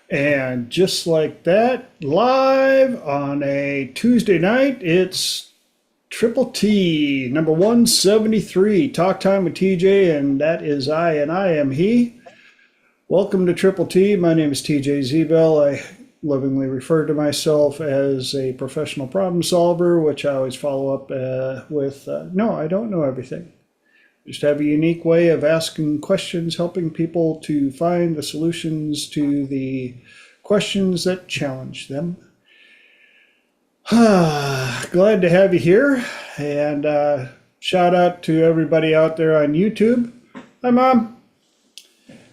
And just like that, live on a Tuesday night, it's Triple T, number 173, Talk Time with TJ, and that is I, and I am he. Welcome to Triple T. My name is TJ Zebel. I lovingly refer to myself as a professional problem solver, which I always follow up with no, I don't know everything. Just have a unique way of asking questions, helping people to find the solutions to the questions that challenge them. Glad to have you here, and shout out to everybody out there on YouTube. Hi, Mom.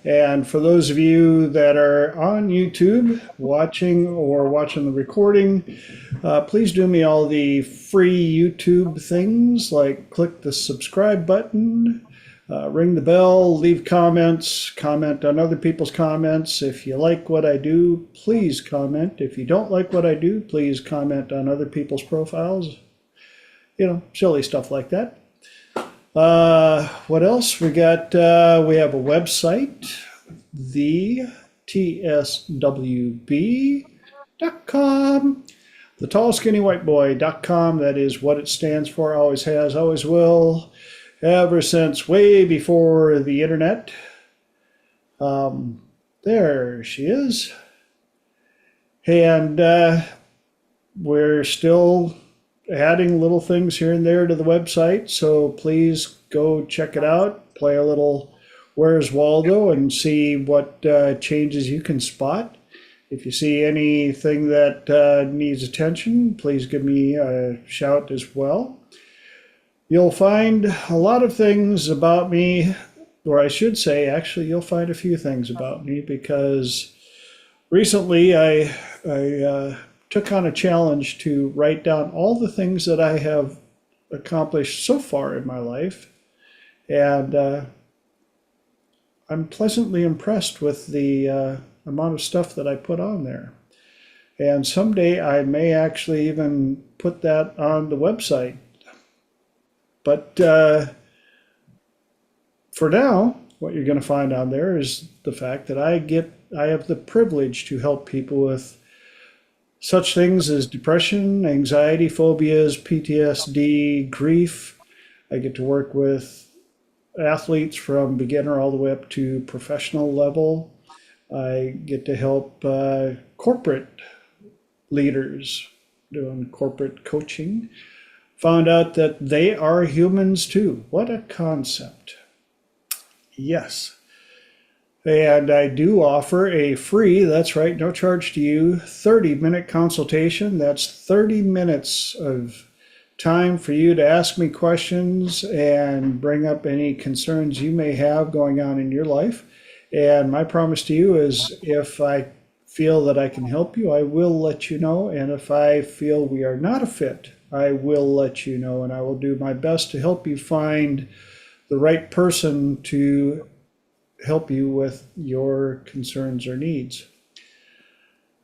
And for those of you that are on YouTube watching or watching the recording, please do me all the free YouTube things like click the subscribe button, ring the bell, leave comments, comment on other people's comments. If you like what I do, please comment. If you don't like what I do, please comment on other people's profiles. You know, silly stuff like that. What else? We have a website, theTSWB.com, thetallskinnywhiteboy.com. That is what it stands for, always has, always will, ever since way before the internet. There she is. And we're still adding little things here and there to the website, so please go check it out, play a little Where's Waldo, and see what changes you can spot. If you see anything that needs attention, please give me a shout as well. You'll find a lot of things about me, or I should say, actually, you'll find a few things about me, because recently I took on a challenge to write down all the things that I have accomplished so far in my life. And I'm pleasantly impressed with the amount of stuff that I put on there. And someday I may actually even put that on the website. But for now, what you're going to find on there is the fact that I have the privilege to help people with such things as depression, anxiety, phobias, PTSD, grief. I get to work with athletes from beginner all the way up to professional level. I get to help corporate leaders doing corporate coaching. Found out that they are humans too. What a concept. Yes. And I do offer a free, that's right, no charge to you, 30-minute consultation. That's 30 minutes of time for you to ask me questions and bring up any concerns you may have going on in your life. And my promise to you is if I feel that I can help you, I will let you know. And if I feel we are not a fit, I will let you know. And I will do my best to help you find the right person to help you with your concerns or needs.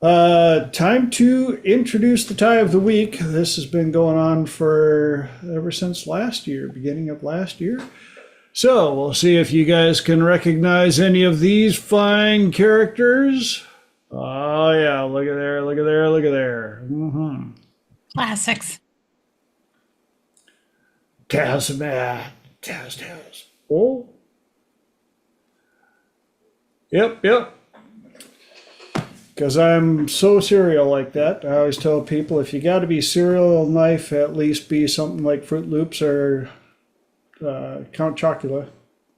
Time to introduce the tie of the week. This has been going on for ever since last year, beginning of last year. So we'll see if you guys can recognize any of these fine characters. Oh yeah, look at there, look at there, look at there. Mm-hmm. Classics. Taz. Oh. Yep. Because I'm so serial like that. I always tell people if you got to be cereal knife, at least be something like Fruit Loops or Count Chocula.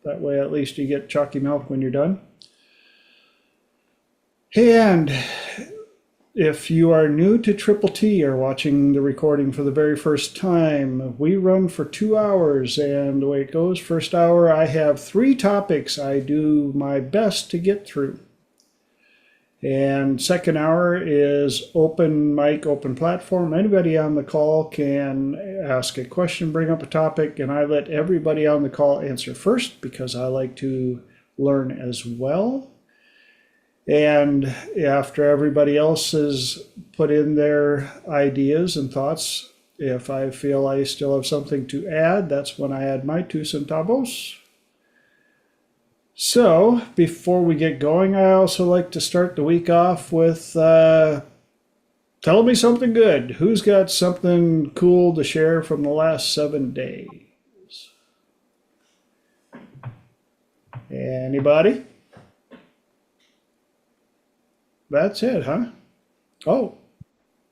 That way at least you get chalky milk when you're done. And if you are new to Triple T or watching the recording for the very first time, we run for 2 hours, and the way it goes, first hour I have 3 topics I do my best to get through. And second hour is open mic, open platform. Anybody on the call can ask a question, bring up a topic, and I let everybody on the call answer first because I like to learn as well. And after everybody else has put in their ideas and thoughts, if I feel I still have something to add, that's when I add my 2 centavos. So, before we get going, I also like to start the week off with tell me something good. Who's got something cool to share from the last 7 days? Anybody? That's it, huh? Oh,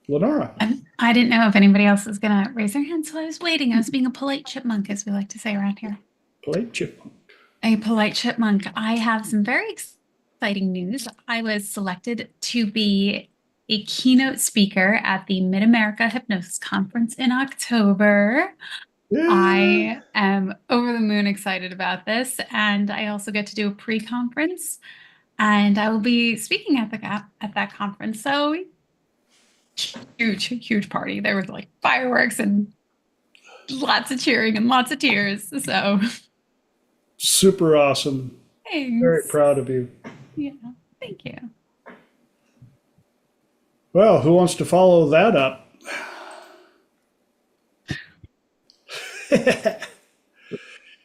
Lenora. I didn't know if anybody else was going to raise their hand, so I was waiting. I was being a polite chipmunk, as we like to say around here. Play chipmunk. A polite chipmunk. I have some very exciting news. I was selected to be a keynote speaker at the Mid America Hypnosis Conference in October. Yeah. I am over the moon excited about this, and I also get to do a pre-conference, and I will be speaking at that conference. So huge party. There was like fireworks and lots of cheering and lots of tears. So Super awesome. Very thanks. proud of you. Yeah, thank you. Well, who wants to follow that up?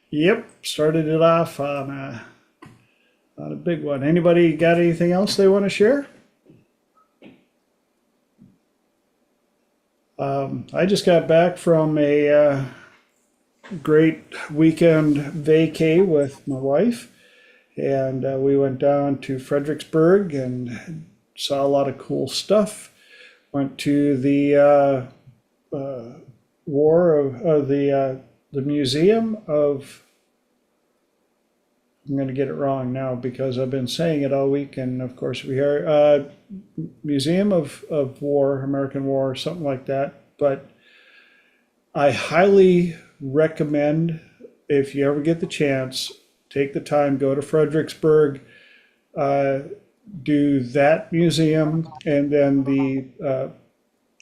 Yep, started it off on a big one. Anybody got anything else they want to share? I just got back from a great weekend vacay with my wife, and we went down to Fredericksburg and saw a lot of cool stuff. Went to the war of the museum of. I'm going to get it wrong now because I've been saying it all week, and of course we are Museum of War, American War, something like that. But I highly recommend, if you ever get the chance, take the time, go to Fredericksburg, uh, do that museum, and then the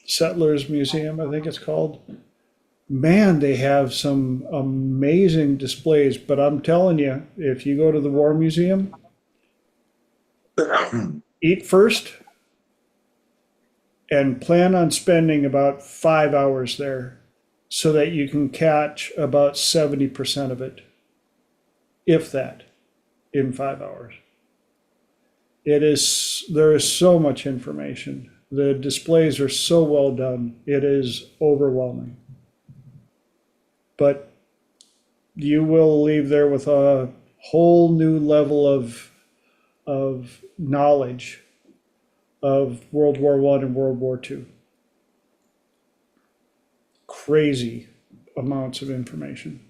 Settlers Museum, I think it's called. Man, they have some amazing displays, but I'm telling you, if you go to the War Museum, eat first and plan on spending about 5 hours there so that you can catch about 70% of it, if that, in 5 hours. There is so much information. The displays are so well done. It is overwhelming. But you will leave there with a whole new level of knowledge of World War One and World War Two. Crazy amounts of information.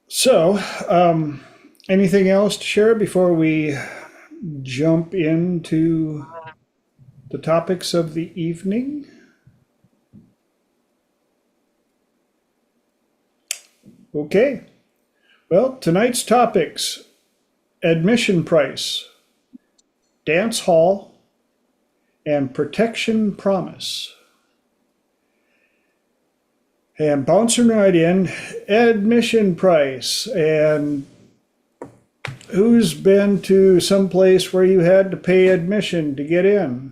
So, anything else to share before we jump into the topics of the evening? Okay. Well, tonight's topics: admission price, dance hall, and protection promise. And bouncing right in, admission price. And who's been to some place where you had to pay admission to get in?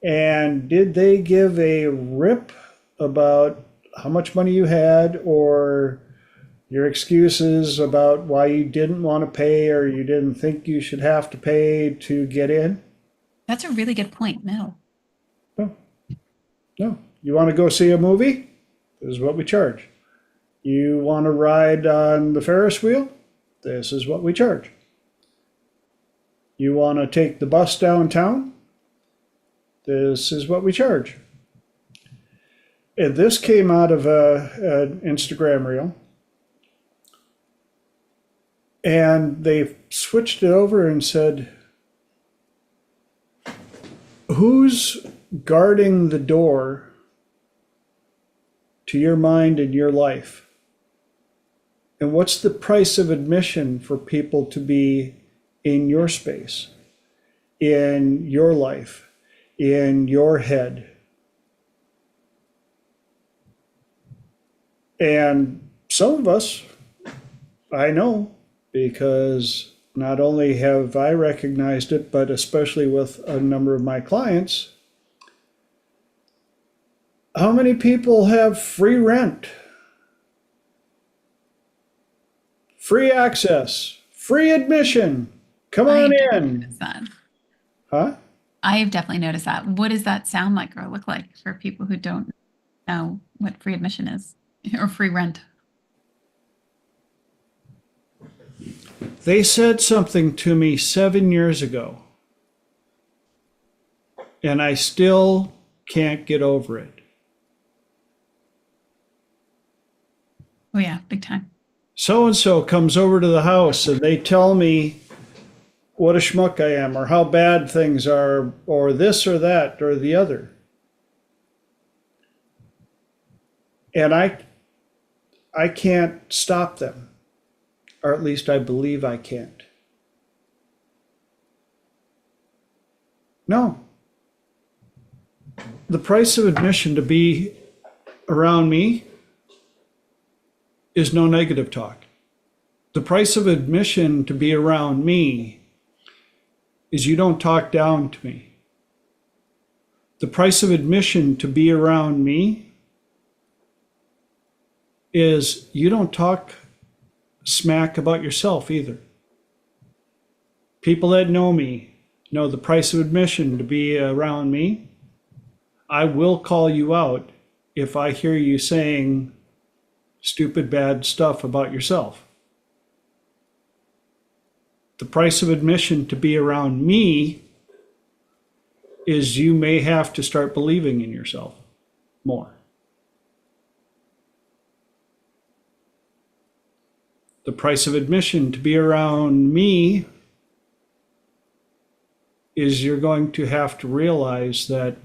And did they give a rip about how much money you had, or your excuses about why you didn't want to pay or you didn't think you should have to pay to get in? That's a really good point. No. No, no. You want to go see a movie? This is what we charge. You want to ride on the Ferris wheel? This is what we charge. You want to take the bus downtown? This is what we charge. And this came out of an Instagram reel. And they switched it over and said, who's guarding the door to your mind and your life? And what's the price of admission for people to be in your space, in your life, in your head? And some of us, I know, because not only have I recognized it, but especially with a number of my clients, how many people have free rent free access, free admission. Come I on have definitely in. noticed that. Huh? I have definitely noticed that. What does that sound like or look like for people who don't know what free admission is or free rent? They said something to me 7 years ago, and I still can't get over it. Oh, yeah, big time. So and so comes over to the house and they tell me what a schmuck I am, or how bad things are, or this or that or the other. And I can't stop them, or at least I believe I can't. No. The price of admission to be around me is no negative talk. The price of admission to be around me is you don't talk down to me. The price of admission to be around me is you don't talk smack about yourself either. People that know me know the price of admission to be around me. I will call you out if I hear you saying stupid, bad stuff about yourself. The price of admission to be around me is you may have to start believing in yourself more. The price of admission to be around me is you're going to have to realize that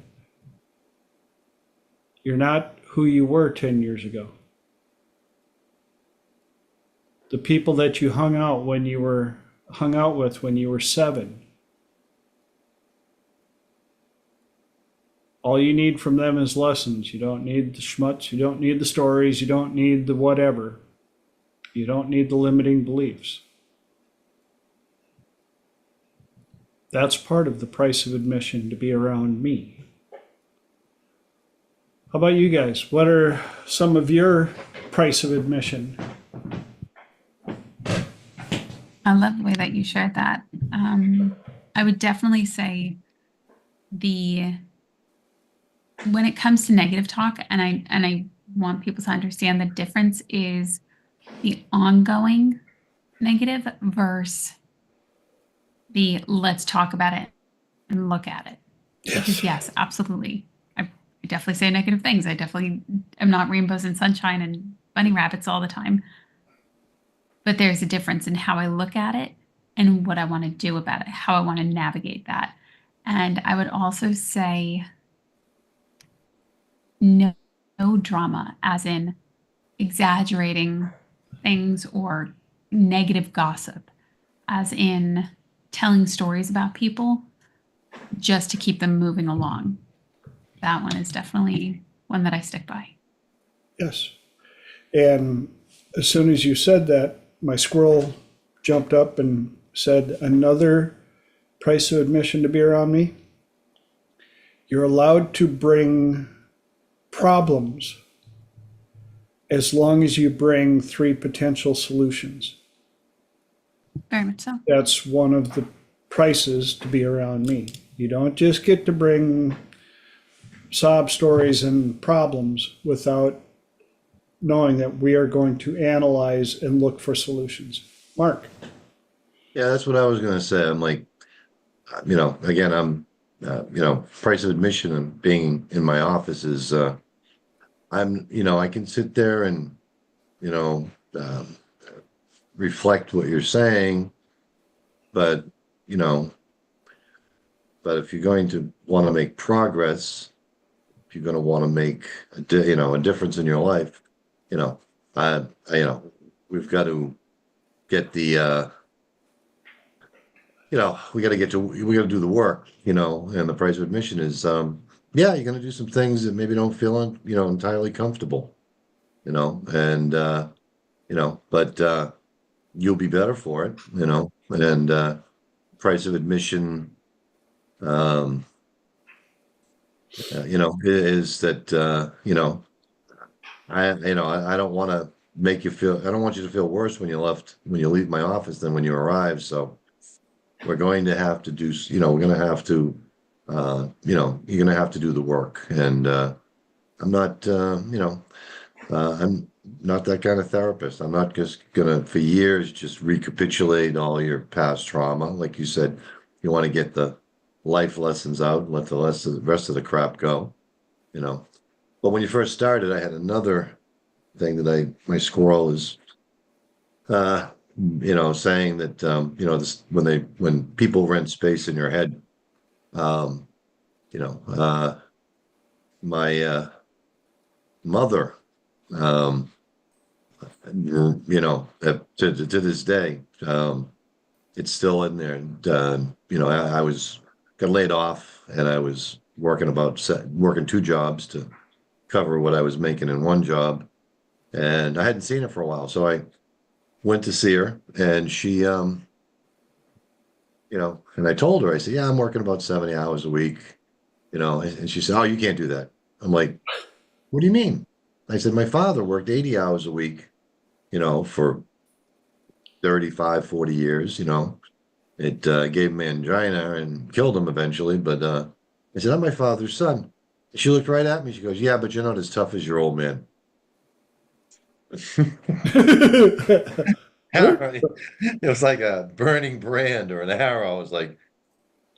you're not who you were 10 years ago. The people that you hung out with when you were 7, all you need from them is lessons. You don't need the schmutz, you don't need the stories, you don't need the whatever. You don't need the limiting beliefs. That's part of the price of admission to be around me. How about you guys? What are some of your price of admission? I love the way that you shared that. I would definitely say the when it comes to negative talk, and I want people to understand the difference is the ongoing negative versus the let's talk about it and look at it. Because yes, absolutely. I definitely say negative things. I definitely am not rainbows and sunshine and bunny rabbits all the time. But there's a difference in how I look at it and what I want to do about it, how I want to navigate that. And I would also say no, no drama, as in exaggerating things or negative gossip, as in telling stories about people just to keep them moving along. That one is definitely one that I stick by. Yes. And as soon as you said that, my squirrel jumped up and said, another price of admission to be around me. You're allowed to bring problems as long as you bring 3 potential solutions. Very much so. That's one of the prices to be around me. You don't just get to bring sob stories and problems without knowing that we are going to analyze and look for solutions. Mark. Yeah, that's what I was going to say. I'm like, again, price of admission and being in my office is, I can sit there and, you know, um, reflect what you're saying, but, you know, but if you're going to want to make progress, if you're going to want to make, a difference in your life, you know, we've got to get the, we got to do the work, and the price of admission is, yeah, you're going to do some things that maybe don't feel, entirely comfortable, and, but you'll be better for it, and price of admission, um, is that, I don't want to make you feel, I don't want you to feel worse when you leave my office than when you arrive. So we're going to have to do, we're going to have to, you're going to have to do the work. And I'm not, I'm not that kind of therapist. I'm not just gonna, for years, just recapitulate all your past trauma. Like you said, you want to get the life lessons out and let rest of the crap go, you know. But when you first started, I had another thing that my squirrel is, saying that, this, when people rent space in your head, um, my mother, um, to this day, it's still in there. And, I got laid off and I was working two jobs to cover what I was making in one job. And I hadn't seen her for a while. So I went to see her and she, and I told her, I said, yeah, I'm working about 70 hours a week, and she said, oh, you can't do that. I'm like, what do you mean? I said, my father worked 80 hours a week, for 35, 40 years, it gave him angina and killed him eventually. But I said, I'm my father's son. She looked right at me. She goes, yeah, but you're not as tough as your old man. It was like a burning brand or an arrow. I was like,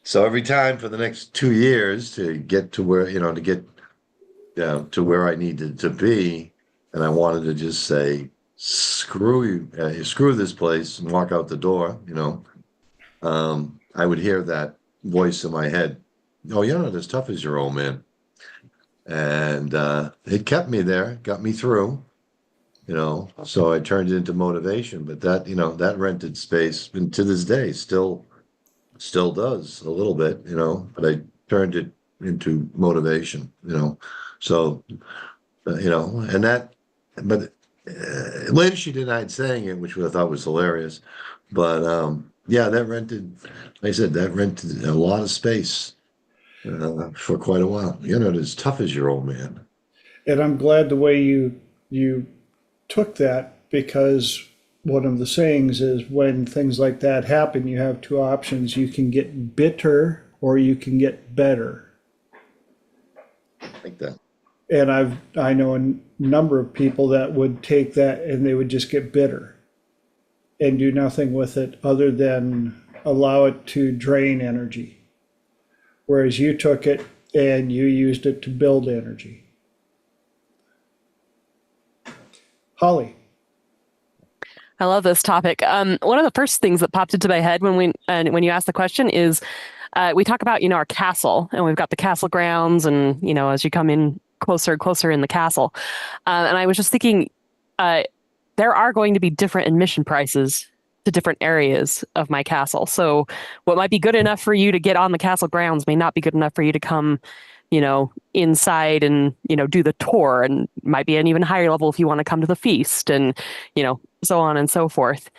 so every time for the next 2 years to get to where, to get to where I needed to be, and I wanted to just say, screw you, screw this place and walk out the door, I would hear that voice in my head, oh, you're not as tough as your old man. And it kept me there, got me through, so I turned it into motivation. But that, that rented space, and to this day, still does a little bit, but I turned it into motivation, so, and that, but later she denied saying it, which I thought was hilarious. But yeah, like I said, that rented a lot of space for quite a while. You're not as tough as your old man. And I'm glad the way you took that, because one of the sayings is when things like that happen, you have two options. You can get bitter or you can get better. Like that. And I know a number of people that would take that and they would just get bitter and do nothing with it other than allow it to drain energy. Whereas you took it and you used it to build energy. Holly. I love this topic. One of the first things that popped into my head when you asked the question is we talk about, our castle, and we've got the castle grounds, and, as you come in closer and closer in the castle. And I was just thinking, there are going to be different admission prices to different areas of my castle. So what might be good enough for you to get on the castle grounds may not be good enough for you to come, inside and, do the tour, and might be an even higher level if you want to come to the feast, and, so on and so forth.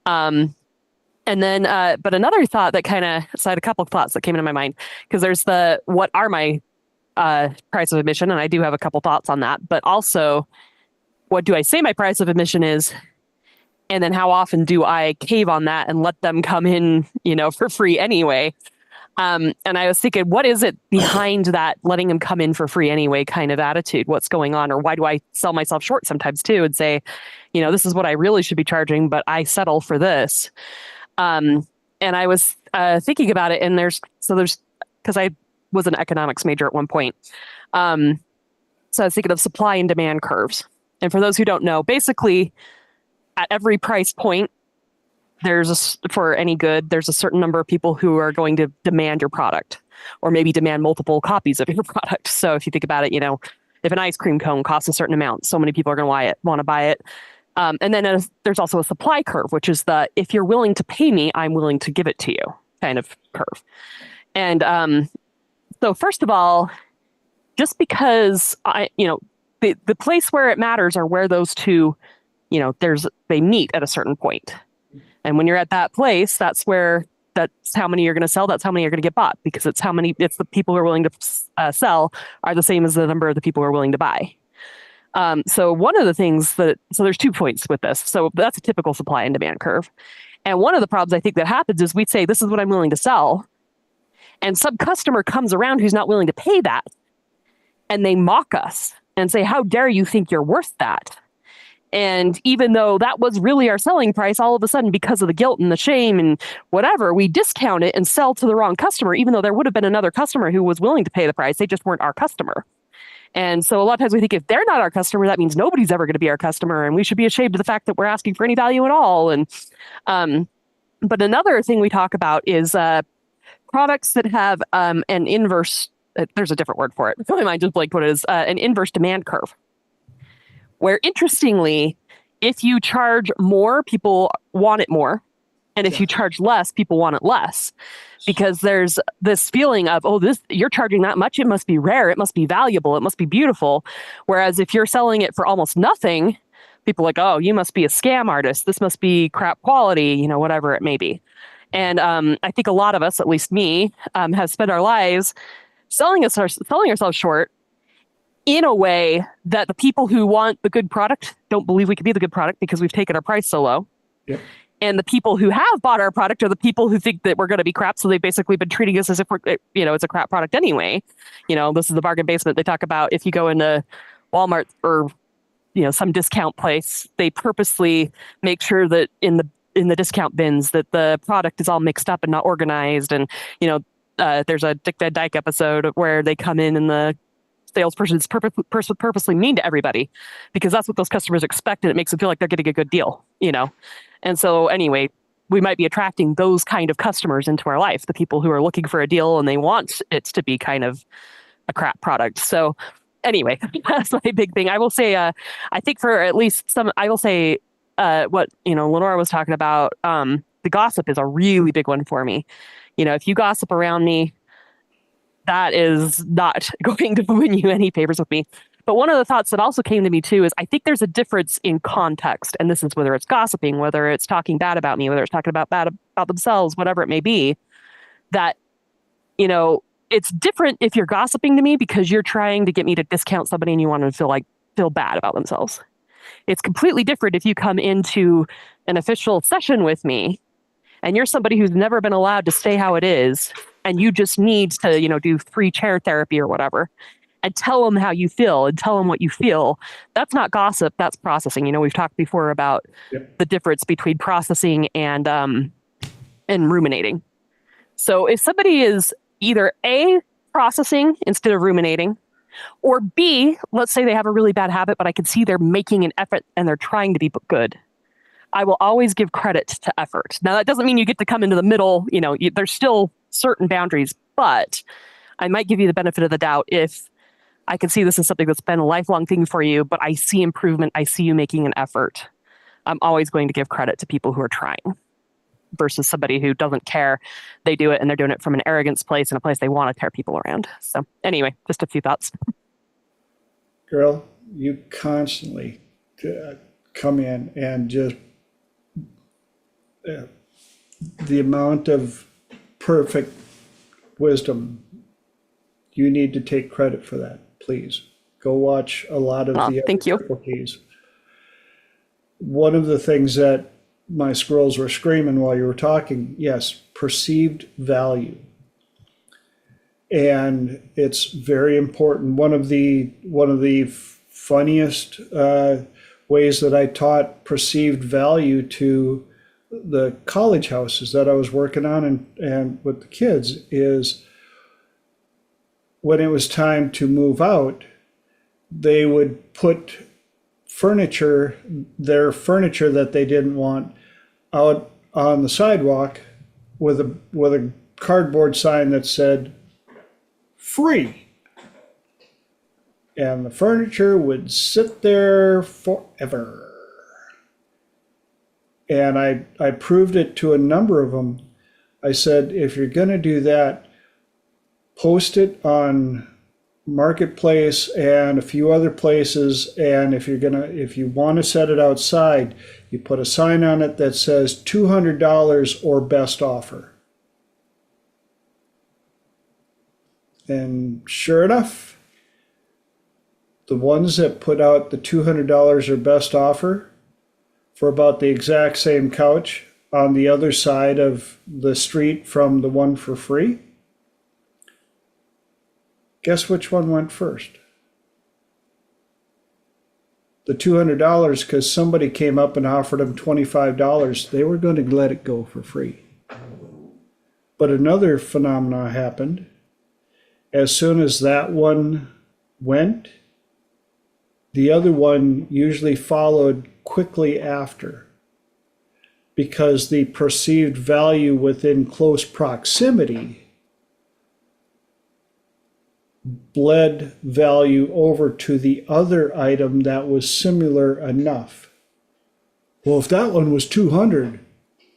And then, but another thought that so I had a couple of thoughts that came into my mind, because there's what are my price of admission, and I do have a couple thoughts on that, but also what do I say my price of admission is, and then how often do I cave on that and let them come in, for free anyway. And I was thinking, what is it behind that letting them come in for free anyway kind of attitude? What's going on? Or why do I sell myself short sometimes too and say, this is what I really should be charging, but I settle for this. And I was thinking about it, and there's because I was an economics major at one point. So I was thinking of supply and demand curves. And for those who don't know, basically at every price point, for any good, there's a certain number of people who are going to demand your product, or maybe demand multiple copies of your product. So if you think about it, if an ice cream cone costs a certain amount, so many people are going to want to buy it. And then there's also a supply curve, which is if you're willing to pay me, I'm willing to give it to you kind of curve. And so first of all, just because the place where it matters are where those two, they meet at a certain point. And when you're at that place, that's how many you're going to sell. That's how many are going to get bought, because it's the people who are willing to sell are the same as the number of the people who are willing to buy. So one of the things so there's 2 points with this. So that's a typical supply and demand curve. And one of the problems I think that happens is we say, this is what I'm willing to sell. And some customer comes around who's not willing to pay that. And they mock us and say, how dare you think you're worth that? And even though that was really our selling price, all of a sudden, because of the guilt and the shame and whatever, we discount it and sell to the wrong customer, even though there would have been another customer who was willing to pay the price. They just weren't our customer. And so a lot of times we think if they're not our customer, that means nobody's ever going to be our customer. And we should be ashamed of the fact that we're asking for any value at all. And but another thing we talk about is products that have an inverse, there's a different word for it. My mind just blanked what it is, an inverse demand curve. Where interestingly, if you charge more, people want it more. And if you charge less, people want it less. Because there's this feeling of, oh, you're charging that much, it must be rare, it must be valuable, it must be beautiful. Whereas if you're selling it for almost nothing, people are like, oh, you must be a scam artist, this must be crap quality, whatever it may be. And I think a lot of us, at least me, have spent our lives selling ourselves short in a way that the people who want the good product don't believe we could be the good product because we've taken our price so low. Yep. And the people who have bought our product are the people who think that we're going to be crap. So they've basically been treating us as if it's a crap product anyway. This is the bargain basement. They talk about if you go into Walmart or, some discount place, they purposely make sure that in the discount bins that the product is all mixed up and not organized. And, there's a Dick Van Dyke episode where they come in and the salesperson is purposely mean to everybody because that's what those customers expect. And it makes them feel like they're getting a good deal, And so anyway, we might be attracting those kind of customers into our life, the people who are looking for a deal and they want it to be kind of a crap product. So anyway, that's my big thing. I will say, I think for at least I will say what, Lenora was talking about, the gossip is a really big one for me. If you gossip around me, that is not going to win you any favors with me. But one of the thoughts that also came to me too is I think there's a difference in context. And this is whether it's gossiping, whether it's talking bad about me, whether it's talking about bad about themselves, whatever it may be, that, it's different if you're gossiping to me because you're trying to get me to discount somebody and you want them to feel bad about themselves. It's completely different if you come into an official session with me and you're somebody who's never been allowed to stay how it is and you just need to, do free chair therapy or whatever. And tell them how you feel and tell them what you feel. That's not gossip. That's processing. We've talked before about the difference between processing and ruminating. So if somebody is either A, processing instead of ruminating, or B, let's say they have a really bad habit, but I can see they're making an effort and they're trying to be good. I will always give credit to effort. Now, that doesn't mean you get to come into the middle. There's still certain boundaries, but I might give you the benefit of the doubt if I can see this is something that's been a lifelong thing for you, but I see improvement. I see you making an effort. I'm always going to give credit to people who are trying versus somebody who doesn't care. They do it and they're doing it from an arrogance place and a place they want to tear people around. So anyway, just a few thoughts. Girl, you constantly come in and just the amount of perfect wisdom, you need to take credit for that. Please go watch a lot of the thank you. Triple Ps. One of the things that my squirrels were screaming while you were talking, yes, perceived value. And it's very important. One of the funniest ways that I taught perceived value to the college houses that I was working on and with the kids is when it was time to move out, they would put their furniture that they didn't want out on the sidewalk with a cardboard sign that said free. And the furniture would sit there forever. And I proved it to a number of them. I said, if you're going to do that, post it on Marketplace and a few other places. And if you want to set it outside, you put a sign on it that says $200 or best offer. And sure enough, The ones that put out the $200 or best offer for about the exact same couch on the other side of the street from the one for free, guess which one went first? The $200, because somebody came up and offered them $25. They were going to let it go for free. But another phenomena happened. As soon as that one went, the other one usually followed quickly after, because the perceived value within close proximity bled value over to the other item that was similar enough. Well, if that one was 200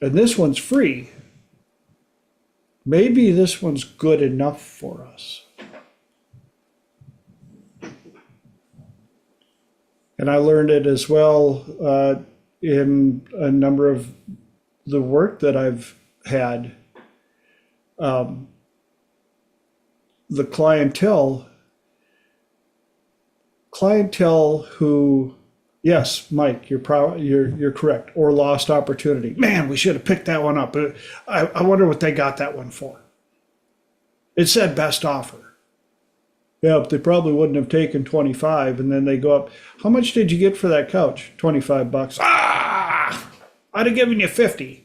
and this one's free, maybe this one's good enough for us. And I learned it as well in a number of the work that I've had. The clientele who, yes, Mike, you're correct, or lost opportunity. Man, we should have picked that one up. I wonder what they got that one for. It said best offer. Yeah, but they probably wouldn't have taken 25, and then they go up. How much did you get for that couch? $25. Ah, I'd have given you 50.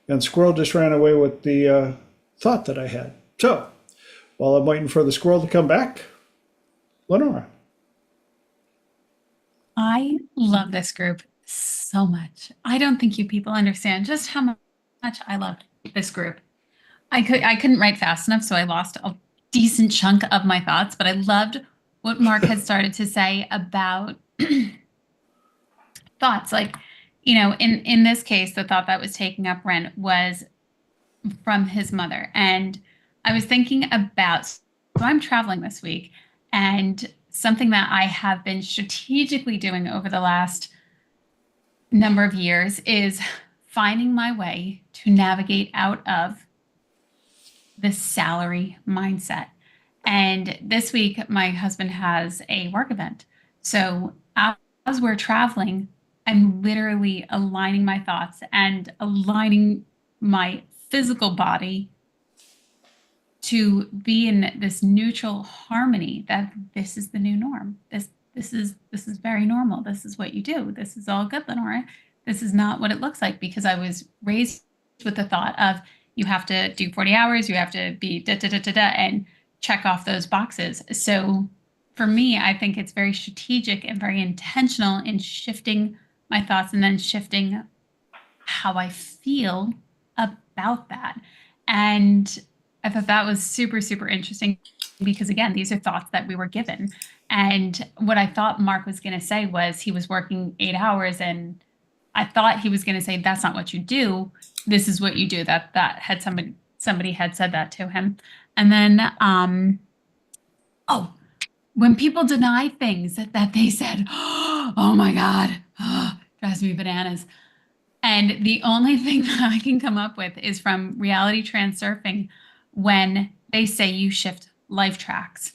And squirrel just ran away with the thought that I had. So, while I'm waiting for the squirrel to come back, Lenora. I love this group so much. I don't think you people understand just how much I loved this group. I couldn't write fast enough, so I lost a decent chunk of my thoughts, but I loved what Mark had started to say about thoughts. Like, in this case, the thought that was taking up rent was from his mother. And I was thinking about, so I'm traveling this week, and something that I have been strategically doing over the last number of years is finding my way to navigate out of the salary mindset. And this week, my husband has a work event. So as we're traveling, I'm literally aligning my thoughts and aligning my physical body to be in this neutral harmony that this is the new norm. This is very normal. This is what you do. This is all good, Lenora. This is not what it looks like, because I was raised with the thought of you have to do 40 hours, you have to be da da da da da and check off those boxes. So for me, I think it's very strategic and very intentional in shifting my thoughts and then shifting how I feel about that. And I thought that was super, super interesting, because again, these are thoughts that we were given. And what I thought Mark was going to say was he was working 8 hours, and I thought he was going to say, that's not what you do. This is what you do. That had somebody had said that to him. And then, when people deny things that they said, oh my God, drives me bananas. And the only thing that I can come up with is from reality transurfing, when they say you shift life tracks.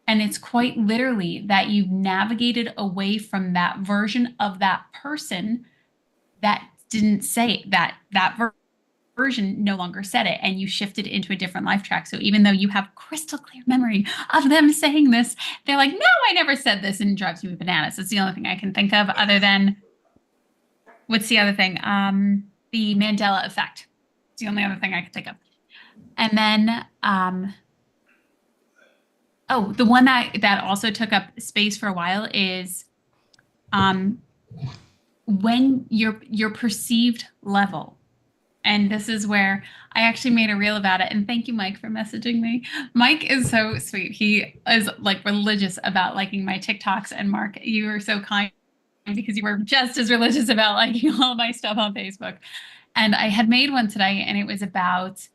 And it's quite literally that you've navigated away from that version of that person that didn't say that version no longer said it, and you shifted into a different life track. So even though you have crystal clear memory of them saying this, they're like, no, I never said this, and it drives me bananas. It's the only thing I can think of, other than, what's the other thing? The Mandela effect. It's the only other thing I can think of. And then, the one that also took up space for a while is when your perceived level. And this is where I actually made a reel about it. And thank you, Mike, for messaging me. Mike is so sweet. He is like religious about liking my TikToks. And Mark, you were so kind, because you were just as religious about liking all of my stuff on Facebook. And I had made one today, and it was about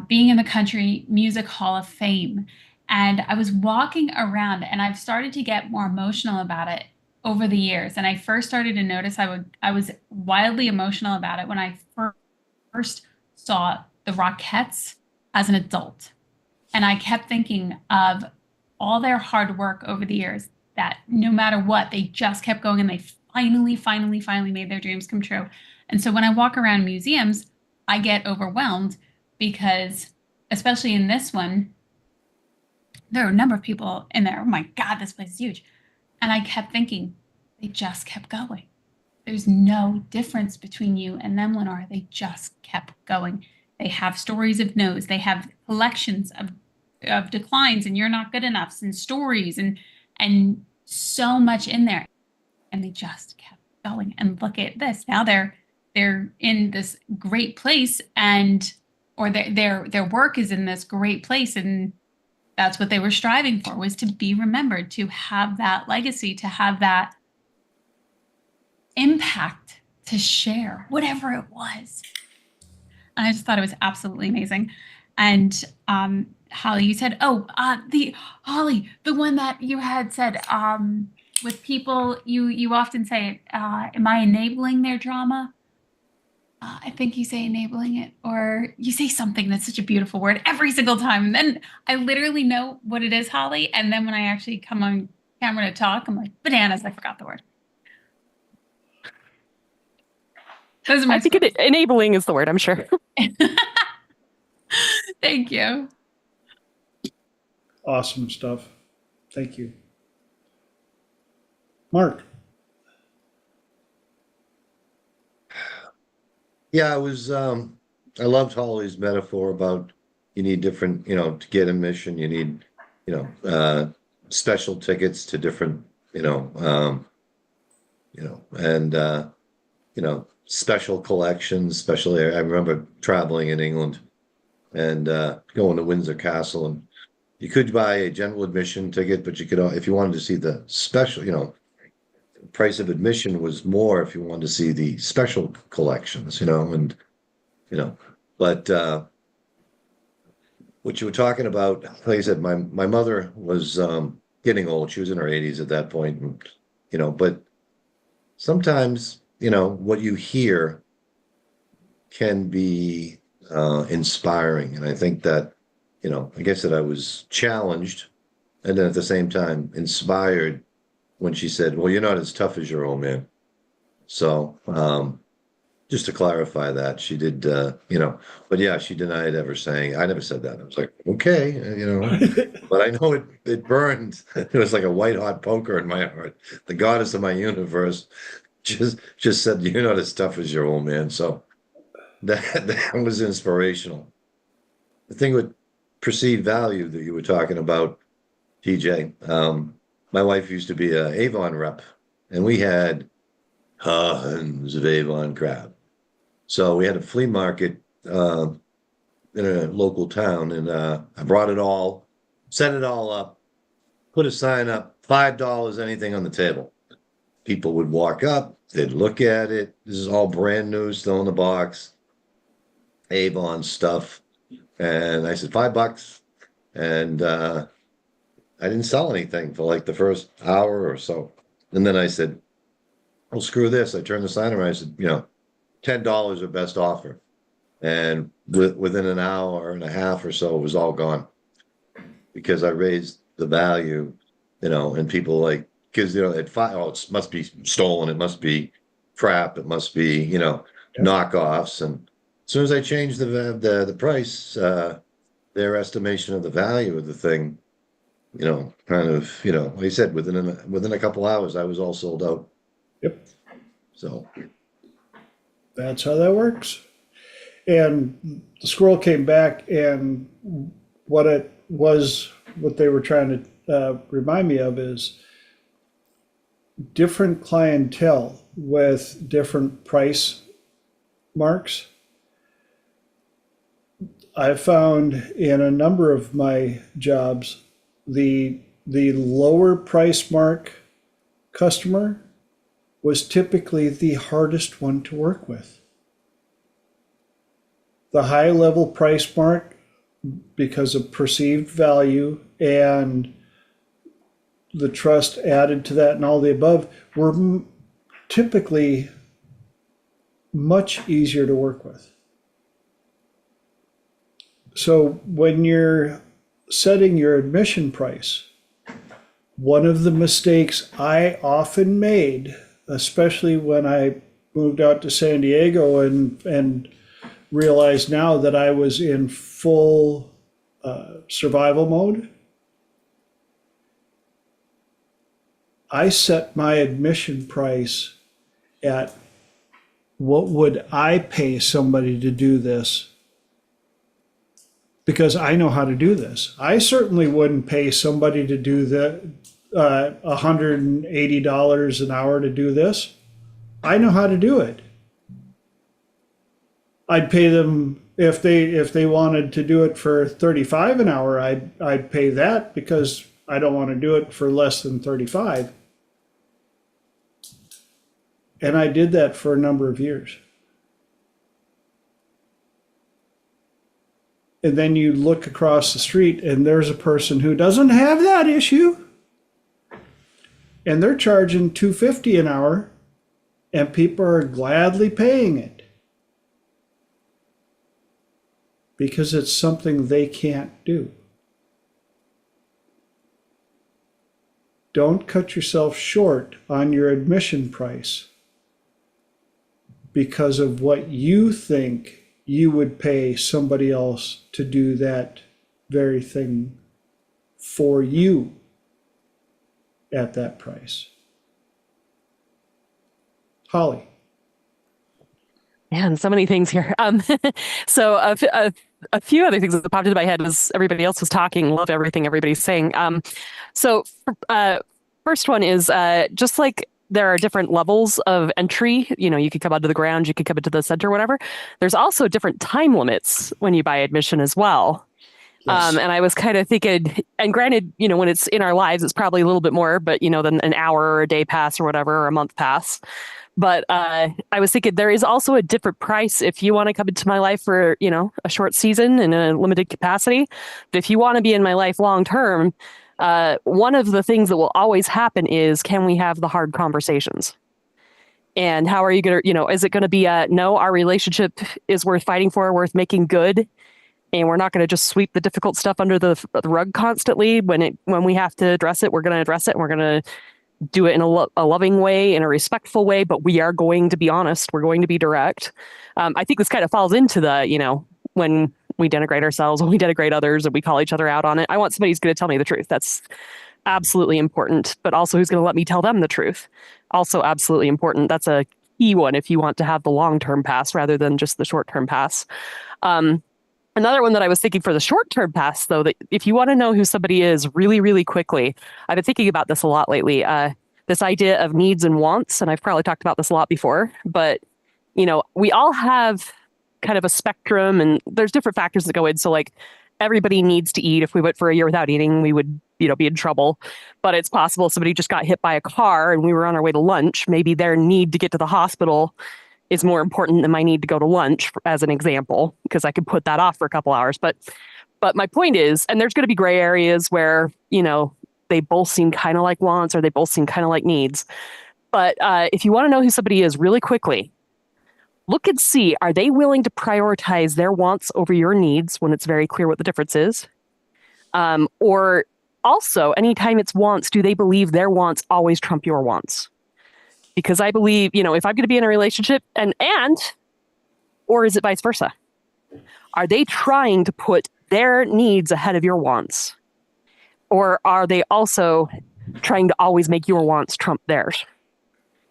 being in the Country Music Hall of Fame. And I was walking around, and I've started to get more emotional about it over the years. And I first started to notice I was wildly emotional about it when I first saw the Rockettes as an adult. And I kept thinking of all their hard work over the years, that no matter what, they just kept going and they finally made their dreams come true. And so when I walk around museums, I get overwhelmed because, especially in this one, there are a number of people in there. Oh my God, this place is huge. And I kept thinking, they just kept going. There's no difference between you and them, Lenore. They just kept going. They have stories of no's. They have collections of declines and you're not good enoughs and stories and so much in there. And they just kept going. And look at this. Now they're in this great place, and or their work is in this great place, and that's what they were striving for, was to be remembered, to have that legacy, to have that impact, to share whatever it was. And I just thought it was absolutely amazing. And Holly, you said, the one that you had said, with people, you often say, am I enabling their drama? I think you say enabling it, or you say something that's such a beautiful word every single time. And then I literally know what it is, Holly. And then when I actually come on camera to talk, I'm like, bananas, I forgot the word. Those are my I think enabling is the word, I'm sure. Thank you. Awesome stuff. Thank you. Mark. Yeah, I loved Holly's metaphor about you need different, to get admission, you need, special tickets to different, and, special collections, especially I remember traveling in England and going to Windsor Castle, and you could buy a general admission ticket, but you could, if you wanted to see the special, price of admission was more if you wanted to see the special collections, and but what you were talking about, like I said, my mother was getting old. She was in her 80s at that point, and but sometimes what you hear can be inspiring, and I think that like I said, I was challenged and then at the same time inspired when she said, well, you're not as tough as your old man. So just to clarify that, she did, but yeah, she denied ever saying, I never said that. I was like, okay, but I know it burned. It was like a white hot poker in my heart. The goddess of my universe just said, you're not as tough as your old man. So that was inspirational. The thing with perceived value that you were talking about, TJ, my wife used to be a Avon rep, and we had tons of Avon crap. So we had a flea market in a local town, and I brought it all, set it all up, put a sign up, $5 anything on the table. People would walk up, they'd look at it. This is all brand new, still in the box, Avon stuff. And I said, $5. And I didn't sell anything for like the first hour or so. And then I said, well, screw this. I turned the sign around. I said, $10 or best offer. And within an hour and a half or so, it was all gone because I raised the value, and people like, because, at it must be stolen. It must be crap. It must be, knockoffs. And as soon as I changed the price, their estimation of the value of the thing, kind of, like I said, within a couple hours, I was all sold out. Yep. So That's how that works. And the squirrel came back, and what they were trying to remind me of is different clientele with different price marks. I've found in a number of my jobs, the lower price mark customer was typically the hardest one to work with. The high level price mark, because of perceived value and the trust added to that and all the above, were typically much easier to work with. So when you're setting your admission price, one of the mistakes I often made, especially when I moved out to San Diego and realized now that I was in full survival mode, I set my admission price at what would I pay somebody to do this? Because I know how to do this. I certainly wouldn't pay somebody to do the $180 an hour to do this. I know how to do it. I'd pay them if they wanted to do it for 35 an hour. I'd pay that because I don't want to do it for less than 35. And I did that for a number of years. And then you look across the street and there's a person who doesn't have that issue. And they're charging $250 an hour and people are gladly paying it. Because it's something they can't do. Don't cut yourself short on your admission price because of what you think you would pay somebody else to do that very thing for you at that price. Holly. Man, so many things here. So a few other things that popped into my head as everybody else was talking. Love everything everybody's saying. So first one is just like there are different levels of entry. You know, you could come onto the ground, you could come into the center, whatever. There's also different time limits when you buy admission as well. Yes. And I was kind of thinking, and granted, you know, when it's in our lives, it's probably a little bit more, but you know, than an hour or a day pass or whatever, or a month pass. But I was thinking there is also a different price if you want to come into my life for, you know, a short season in a limited capacity. But if you want to be in my life long term, one of the things that will always happen is, can we have the hard conversations? And how are you going to, you know, is it going to be no, our relationship is worth fighting for, worth making good, and we're not going to just sweep the difficult stuff under the rug constantly. When we have to address it, we're going to address it, and we're going to do it in a loving way, in a respectful way, but we are going to be honest. We're going to be direct. I think this kind of falls into the, you know, when we denigrate ourselves, when we denigrate others, and we call each other out on it. I want somebody who's going to tell me the truth. That's absolutely important, but also who's going to let me tell them the truth. Also absolutely important. That's a key one if you want to have the long-term pass rather than just the short-term pass. Another one that I was thinking for the short-term pass, though, that if you want to know who somebody is really, really quickly, I've been thinking about this a lot lately. This idea of needs and wants, and I've probably talked about this a lot before, but, you know, we all have kind of a spectrum and there's different factors that go in. So like everybody needs to eat. If we went for a year without eating, we would, you know, be in trouble. But it's possible somebody just got hit by a car and we were on our way to lunch. Maybe their need to get to the hospital is more important than my need to go to lunch, as an example, because I could put that off for a couple hours. But my point is, and there's going to be gray areas where, you know, they both seem kind of like wants or they both seem kind of like needs. But if you want to know who somebody is really quickly, look and see, are they willing to prioritize their wants over your needs when it's very clear what the difference is? Or also, anytime it's wants, do they believe their wants always trump your wants? Because I believe, you know, if I'm going to be in a relationship or is it vice versa? Are they trying to put their needs ahead of your wants? Or are they also trying to always make your wants trump theirs?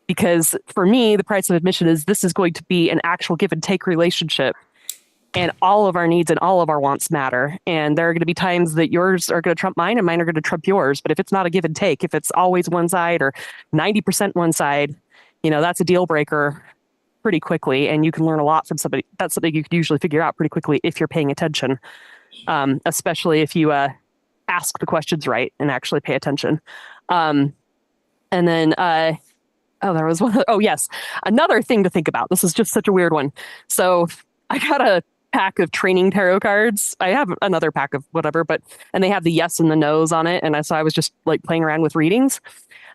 Because for me, the price of admission is this is going to be an actual give and take relationship. And all of our needs and all of our wants matter. And there are going to be times that yours are going to trump mine and mine are going to trump yours. But if it's not a give and take, if it's always one side or 90% one side, you know, that's a deal breaker pretty quickly. And you can learn a lot from somebody. That's something you can usually figure out pretty quickly if you're paying attention, especially if you ask the questions right and actually pay attention. And then, there was one. Oh, yes. Another thing to think about. This is just such a weird one. So I got a pack of training tarot cards. I have another pack of whatever, and they have the yes and the no's on it. And so I was just like playing around with readings.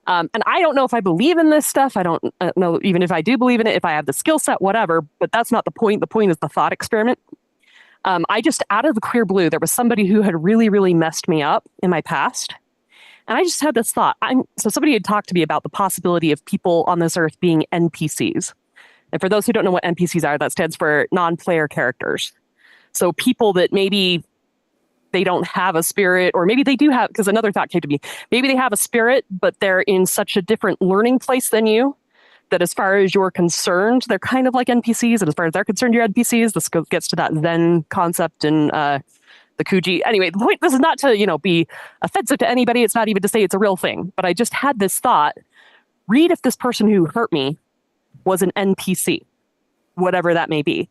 And I don't know if I believe in this stuff. I don't know even if I do believe in it, if I have the skill set, whatever, but that's not the point. The point is the thought experiment. I just, out of the clear blue, there was somebody who had really, really messed me up in my past. And I just had this thought. So somebody had talked to me about the possibility of people on this earth being NPCs. And for those who don't know what NPCs are, that stands for non-player characters. So people that maybe they don't have a spirit, or maybe they do have, because another thought came to me, maybe they have a spirit, but they're in such a different learning place than you, that as far as you're concerned, they're kind of like NPCs. And as far as they're concerned, you're NPCs. This gets to that Zen concept in the Kuji. Anyway, the point, this is not to, be offensive to anybody. It's not even to say it's a real thing. But I just had this thought, read if this person who hurt me was an NPC, whatever that may be.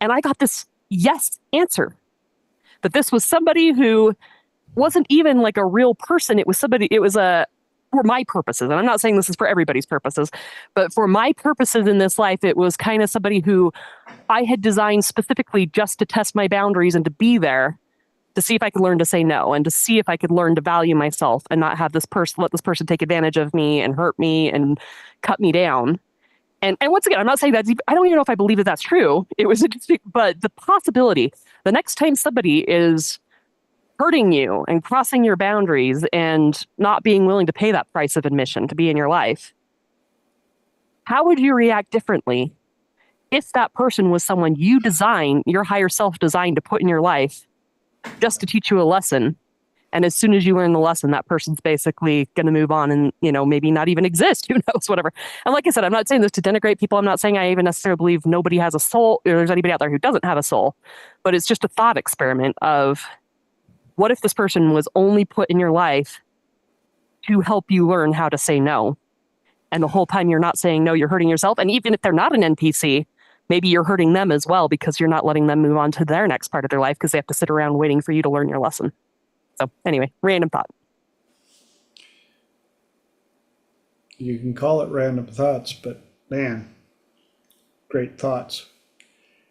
And I got this yes answer. That this was somebody who wasn't even like a real person. It was somebody, it was for my purposes, and I'm not saying this is for everybody's purposes, but for my purposes in this life, it was kind of somebody who I had designed specifically just to test my boundaries and to be there to see if I could learn to say no, and to see if I could learn to value myself and not have let this person take advantage of me and hurt me and cut me down. And once again, I'm not saying that, I don't even know if I believe that that's true. It was interesting, but the possibility, the next time somebody is hurting you and crossing your boundaries and not being willing to pay that price of admission to be in your life, how would you react differently if that person was someone you designed, your higher self designed to put in your life just to teach you a lesson? And as soon as you learn the lesson, that person's basically going to move on and, maybe not even exist. Who knows, whatever. And like I said, I'm not saying this to denigrate people. I'm not saying I even necessarily believe nobody has a soul, or there's anybody out there who doesn't have a soul. But it's just a thought experiment of, what if this person was only put in your life to help you learn how to say no? And the whole time you're not saying no, you're hurting yourself. And even if they're not an NPC, maybe you're hurting them as well, because you're not letting them move on to their next part of their life because they have to sit around waiting for you to learn your lesson. So anyway, random thought. You can call it random thoughts, but man, great thoughts.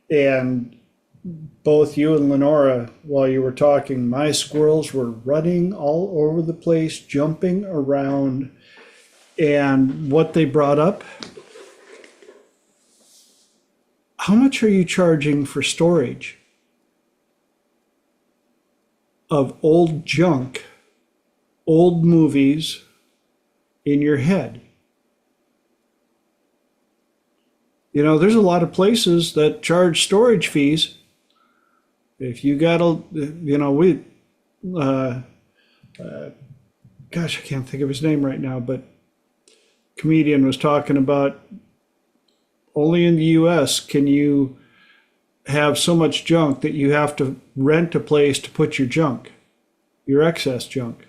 And both you and Lenora, while you were talking, my squirrels were running all over the place, jumping around. And what they brought up, how much are you charging for storage of old junk, old movies in your head? There's a lot of places that charge storage fees. If you got gosh, I can't think of his name right now, but comedian was talking about only in the US can you have so much junk that you have to rent a place to put your junk, your excess junk.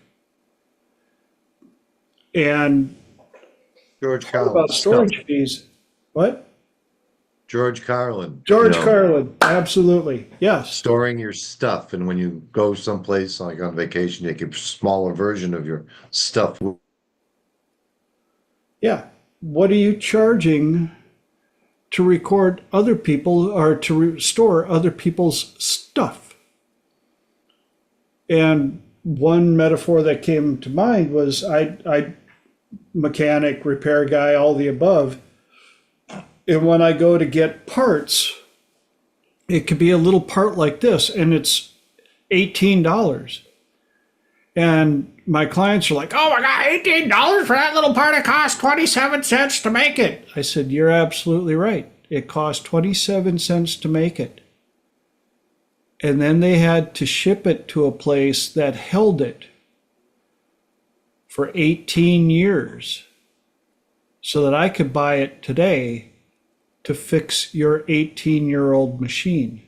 And George what Carlin. about storage fees? What? George Carlin. George Carlin, absolutely, yes. Storing your stuff, and when you go someplace like on vacation, you keep a smaller version of your stuff. Yeah. What are you charging to record other people or to restore other people's stuff? And one metaphor that came to mind was I mechanic, repair guy, all the above. And when I go to get parts, it could be a little part like this, and it's $18. And my clients are like, oh my God, $18 for that little part? It cost 27 cents to make it. I said, you're absolutely right. It cost 27 cents to make it. And then they had to ship it to a place that held it for 18 years so that I could buy it today to fix your 18-year-old machine.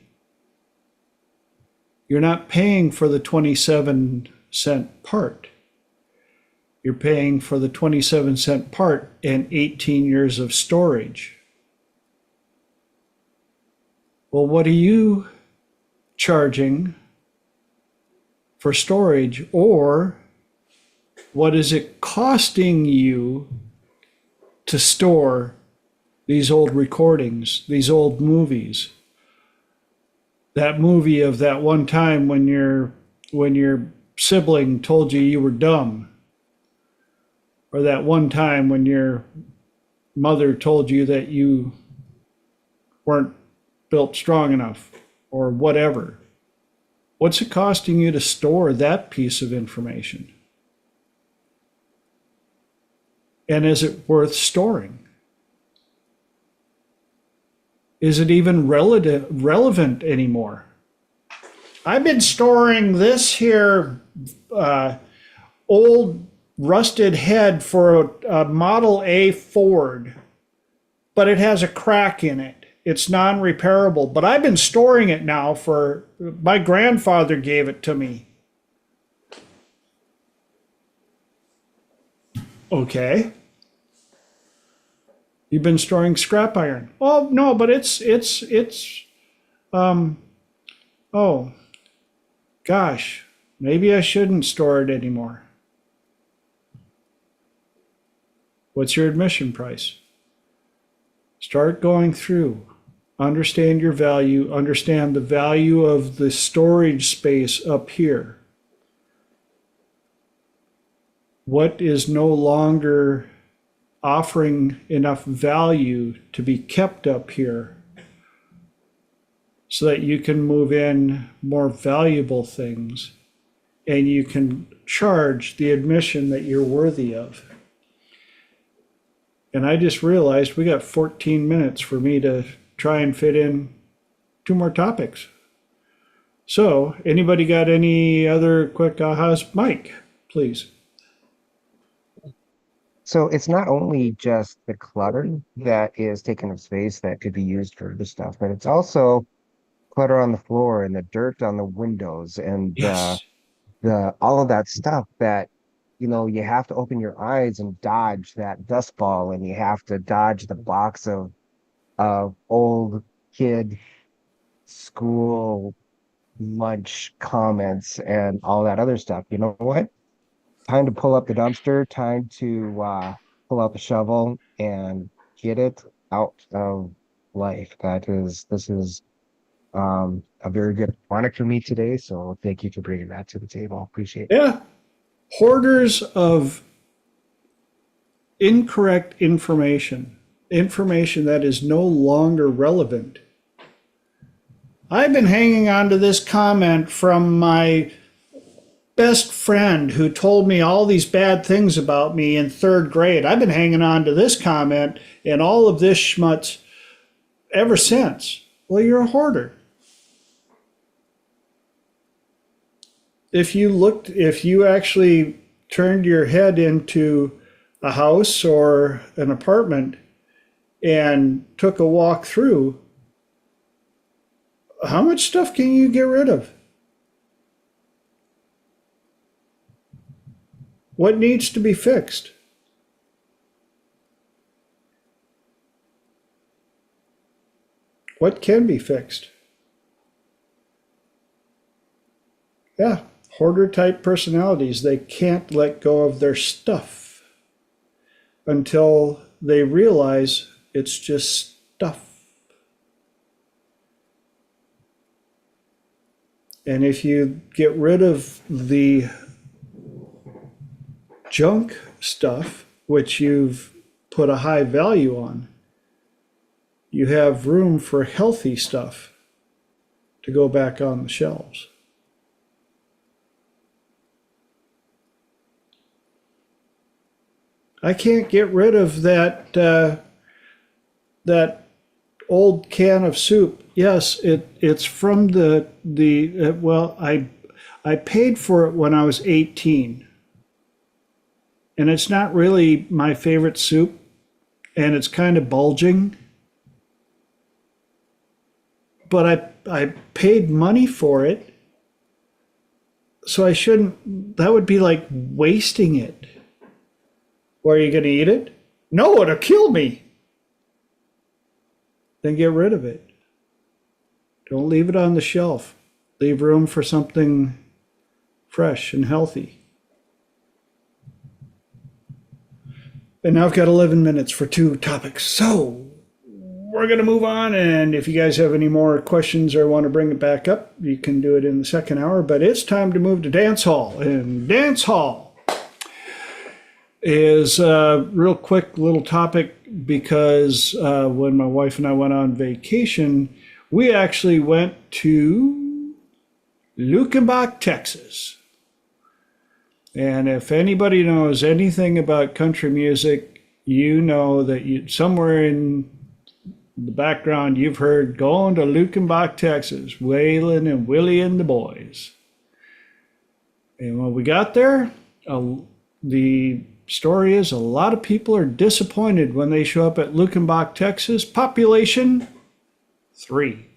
You're not paying for the 27-cent part. You're paying for the 27-cent part and 18 years of storage. Well, what are you charging for storage, or what is it costing you to store these old recordings, these old movies? That movie of that one time when your sibling told you you were dumb, or that one time when your mother told you that you weren't built strong enough, or whatever. What's it costing you to store that piece of information? And is it worth storing? Is it even relevant anymore? I've been storing this here old rusted head for a Model A Ford, but it has a crack in it. It's non-repairable, but I've been storing it now for, my grandfather gave it to me. Okay. You've been storing scrap iron. Oh, no, but oh, gosh, maybe I shouldn't store it anymore. What's your admission price? Start going through. Understand your value. Understand the value of the storage space up here. What is no longer offering enough value to be kept up here so that you can move in more valuable things and you can charge the admission that you're worthy of. And I just realized we got 14 minutes for me to try and fit in 2 more topics. So, anybody got any other quick ahas? Mike, please. So it's not only just the clutter that is taking up space that could be used for other stuff, but it's also clutter on the floor and the dirt on the windows and Yes. the all of that stuff that you have to open your eyes and dodge that dust ball, and you have to dodge the box of old kid school lunch comments and all that other stuff. You know what? Time to pull up the dumpster, time to pull out the shovel and get it out of life. This is a very good product for me today. So thank you for bringing that to the table. Appreciate it. Yeah. Hoarders of incorrect information that is no longer relevant. I've been hanging on to this comment from my best friend who told me all these bad things about me in 3rd grade. I've been hanging on to this comment and all of this schmutz ever since. Well, you're a hoarder. If you actually turned your head into a house or an apartment and took a walk through, how much stuff can you get rid of? What needs to be fixed? What can be fixed? Yeah, hoarder type personalities, they can't let go of their stuff until they realize it's just stuff. And if you get rid of the junk stuff, which you've put a high value on, you have room for healthy stuff to go back on the shelves. I can't get rid of that old can of soup. Yes, it's from well, I paid for it when I was 18. And it's not really my favorite soup, and it's kind of bulging. But I paid money for it, so I shouldn't, that would be like wasting it. Or are you going to eat it? No, it'll kill me. Then get rid of it. Don't leave it on the shelf. Leave room for something fresh and healthy. And now I've got 11 minutes for 2 topics. So we're going to move on. And if you guys have any more questions or want to bring it back up, you can do it in the 2nd hour. But it's time to move to dance hall. And dance hall is a real quick little topic because when my wife and I went on vacation, we actually went to Lukenbach, Texas. And if anybody knows anything about country music, you know that somewhere in the background you've heard going to Lukenbach, Texas, Waylon and Willie and the boys. And when we got there, the story is a lot of people are disappointed when they show up at Lukenbach, Texas. Population 3.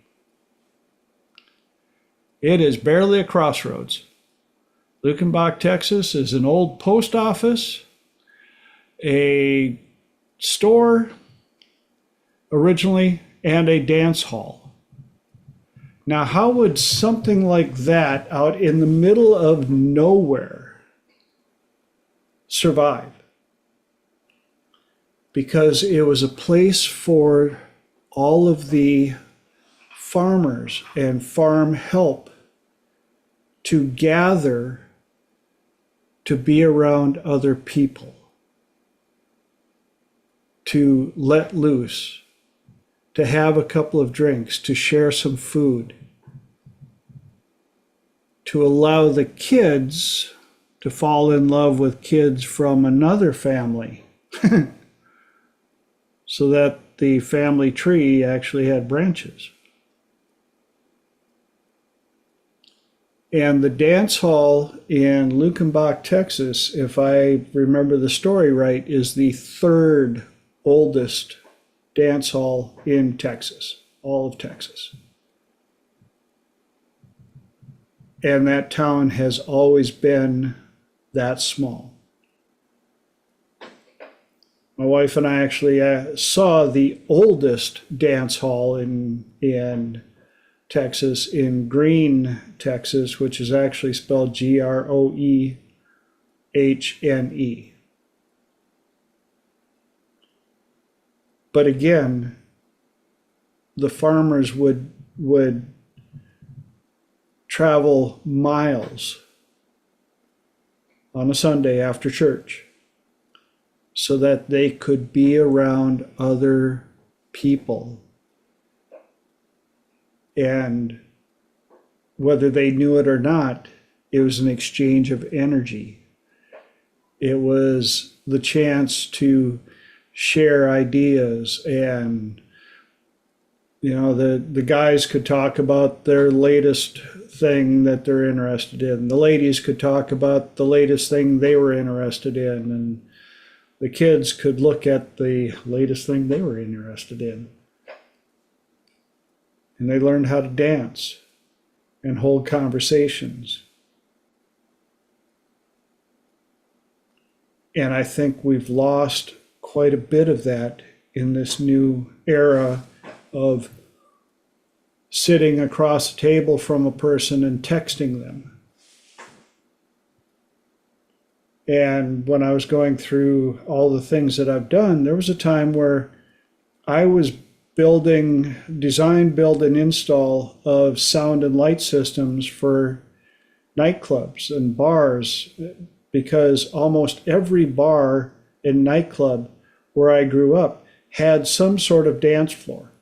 It is barely a crossroads. Lukenbach, Texas is an old post office, a store originally, and a dance hall. Now, how would something like that out in the middle of nowhere survive? Because it was a place for all of the farmers and farm help to gather to be around other people, to let loose, to have a couple of drinks, to share some food, to allow the kids to fall in love with kids from another family so that the family tree actually had branches. And the dance hall in Lukenbach, Texas, if I remember the story right, is the third oldest dance hall in Texas, all of Texas. And that town has always been that small. My wife and I actually saw the oldest dance hall in Texas, in Green, Texas, which is actually spelled Groehne. But again, the farmers would travel miles on a Sunday after church so that they could be around other people. And whether they knew it or not, it was an exchange of energy. It was the chance to share ideas, and the guys could talk about their latest thing that they're interested in. The ladies could talk about the latest thing they were interested in, and the kids could look at the latest thing they were interested in. And they learned how to dance and hold conversations. And I think we've lost quite a bit of that in this new era of sitting across a table from a person and texting them. And when I was going through all the things that I've done, there was a time where I was design, build, and install of sound and light systems for nightclubs and bars, because almost every bar and nightclub where I grew up had some sort of dance floor.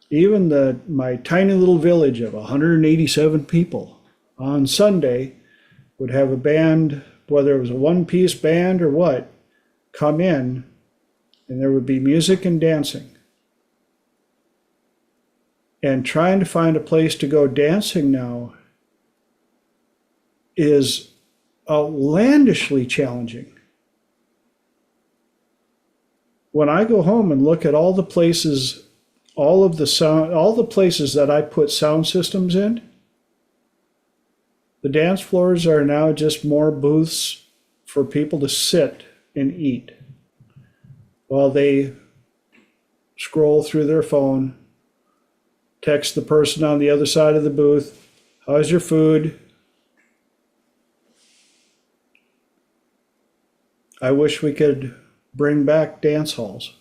Even my tiny little village of 187 people on Sunday would have a band, whether it was a one-piece band or what, come in, and there would be music and dancing. And trying to find a place to go dancing now is outlandishly challenging. When I go home and look at all the places, all the places that I put sound systems in, the dance floors are now just more booths for people to sit and eat while they scroll through their phone, text the person on the other side of the booth, "How's your food?" I wish we could bring back dance halls.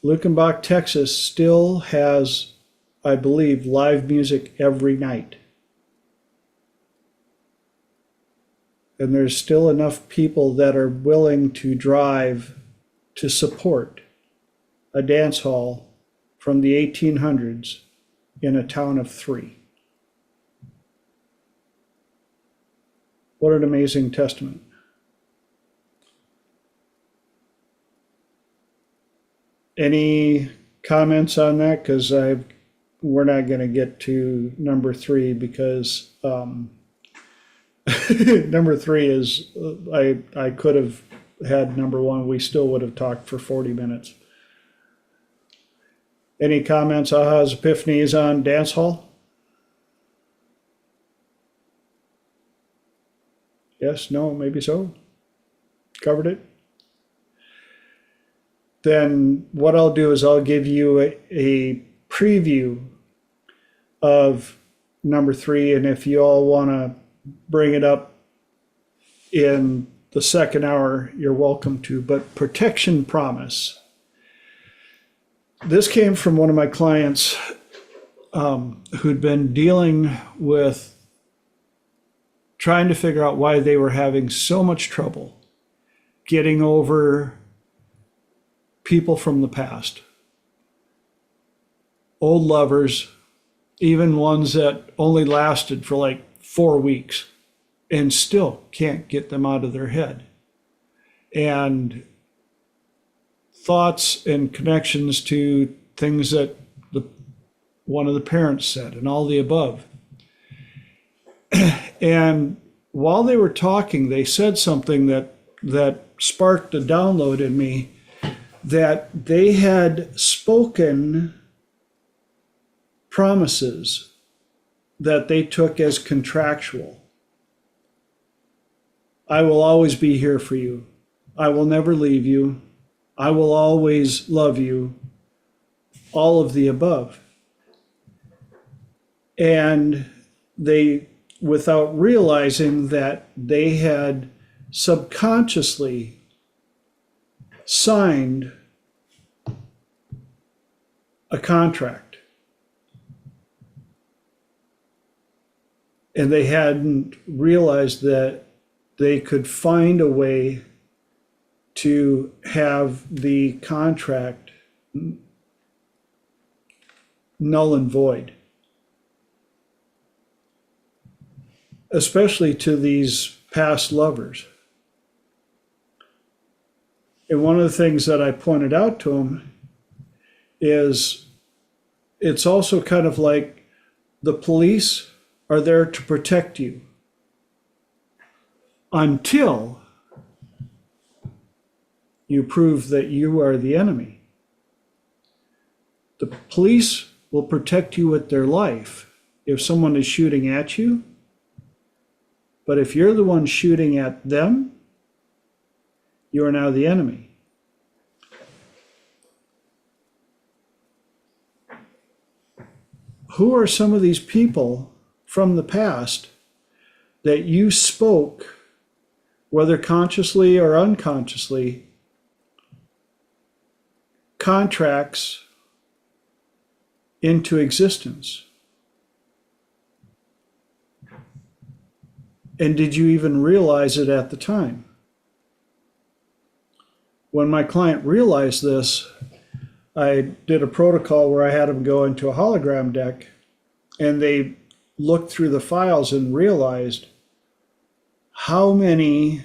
Lukenbach, Texas still has, I believe, live music every night. And there's still enough people that are willing to drive to support a dance hall from the 1800s in a town of 3. What an amazing testament. Any comments on that? Because we're not going to get to number 3 because number 3 is I could have had number 1. We still would have talked for 40 minutes. Any comments? Ahas, epiphanies on dance hall? Yes, no, maybe so. Covered it. Then what I'll do is I'll give you a preview of number 3, and if you all want to bring it up in the second hour, you're welcome to. But protection promise. This came from one of my clients who'd been dealing with trying to figure out why they were having so much trouble getting over people from the past, old lovers, even ones that only lasted for like 4 weeks, and still can't get them out of their head. And thoughts and connections to things that one of the parents said and all the above. And while they were talking, they said something that sparked a download in me, that they had spoken promises that they took as contractual. I will always be here for you. I will never leave you. I will always love you. All of the above. And they, without realizing that they had subconsciously signed a contract, and they hadn't realized that they could find a way to have the contract null and void, especially to these past lovers. And one of the things that I pointed out to him is it's also kind of like the police are there to protect you until you prove that you are the enemy. The police will protect you with their life if someone is shooting at you, but if you're the one shooting at them, you are now the enemy. Who are some of these people from the past that you spoke, whether consciously or unconsciously, contracts into existence? And did you even realize it at the time? When my client realized this, I did a protocol where I had them go into a hologram deck, and they looked through the files and realized how many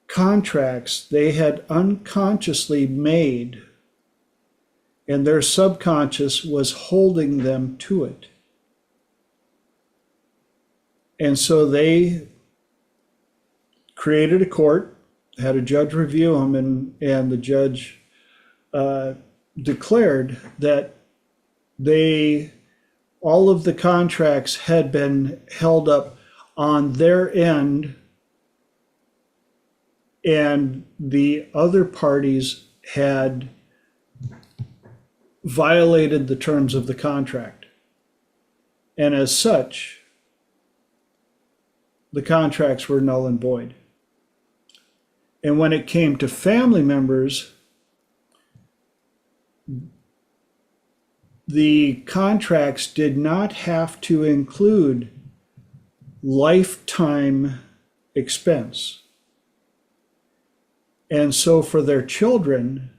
contracts they had unconsciously made, and their subconscious was holding them to it. And so they created a court, had a judge review them, and the judge declared that all of the contracts had been held up on their end, and the other parties had violated the terms of the contract. And as such, the contracts were null and void. And when it came to family members, the contracts did not have to include lifetime expense. And so for their children,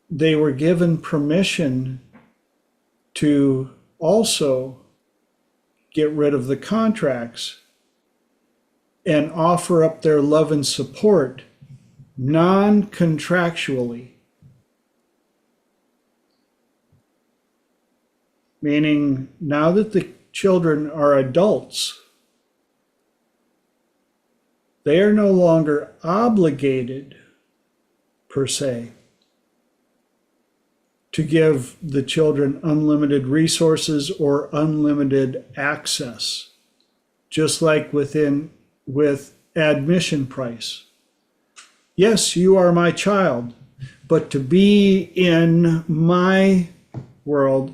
they were given permission to also get rid of the contracts and offer up their love and support non-contractually. Meaning, now that the children are adults, they are no longer obligated, per se, to give the children unlimited resources or unlimited access, just like with admission price. Yes, you are my child, but to be in my world,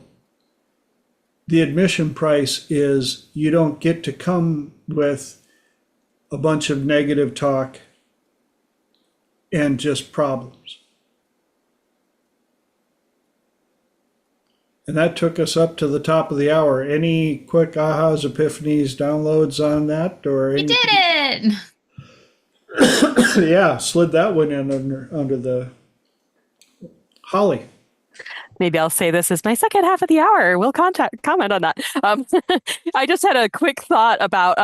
the admission price is you don't get to come with a bunch of negative talk and just problems. And that took us up to the top of the hour. Any quick ahas, epiphanies, downloads on that? Or We did it! Yeah, slid that one in under the Holly. Maybe I'll say this is my second half of the hour. We'll comment on that. I just had a quick thought about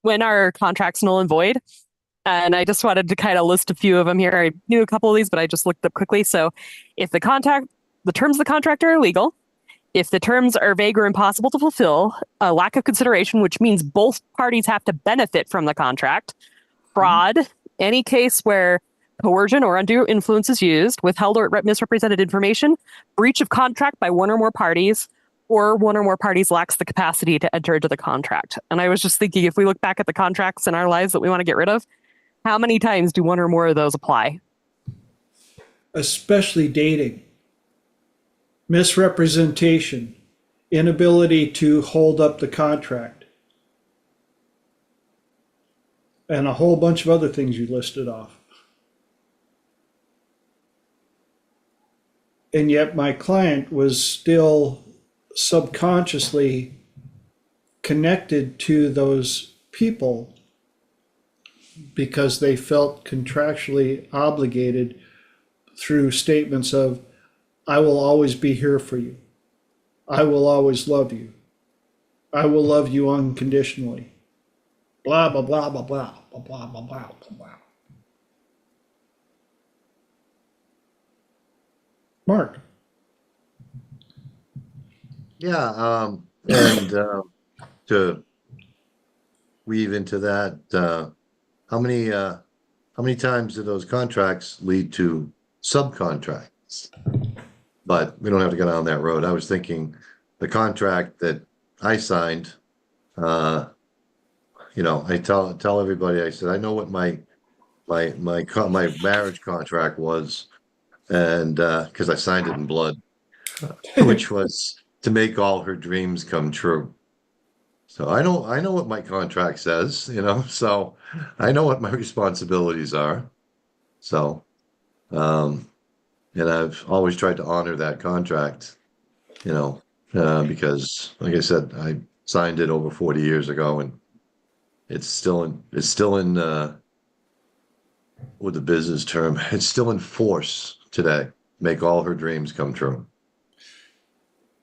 when are contracts null and void? And I just wanted to kind of list a few of them here. I knew a couple of these, but I just looked up quickly. So if the terms of the contract are illegal, if the terms are vague or impossible to fulfill, a lack of consideration, which means both parties have to benefit from the contract, fraud, any case where coercion or undue influence is used, withheld or misrepresented information, breach of contract by one or more parties, or one or more parties lacks the capacity to enter into the contract. And I was just thinking, if we look back at the contracts in our lives that we want to get rid of, how many times do one or more of those apply? Especially dating. Misrepresentation, inability to hold up the contract, and a whole bunch of other things you listed off. And yet my client was still subconsciously connected to those people because they felt contractually obligated through statements of, I will always be here for you. I will always love you. I will love you unconditionally. Blah, blah, blah, blah, blah, blah, blah, blah, blah, blah. Mark. Yeah, and to weave into that, how many times do those contracts lead to subcontracts? But we don't have to go down that road. I was thinking the contract that I signed, I tell everybody, I said, I know what my marriage contract was, and because I signed it in blood, which was to make all her dreams come true. So I know what my contract says, so I know what my responsibilities are. So, and I've always tried to honor that contract, because like I said, I signed it over 40 years ago, and it's still in with the business term, it's still in force today. Make all her dreams come true.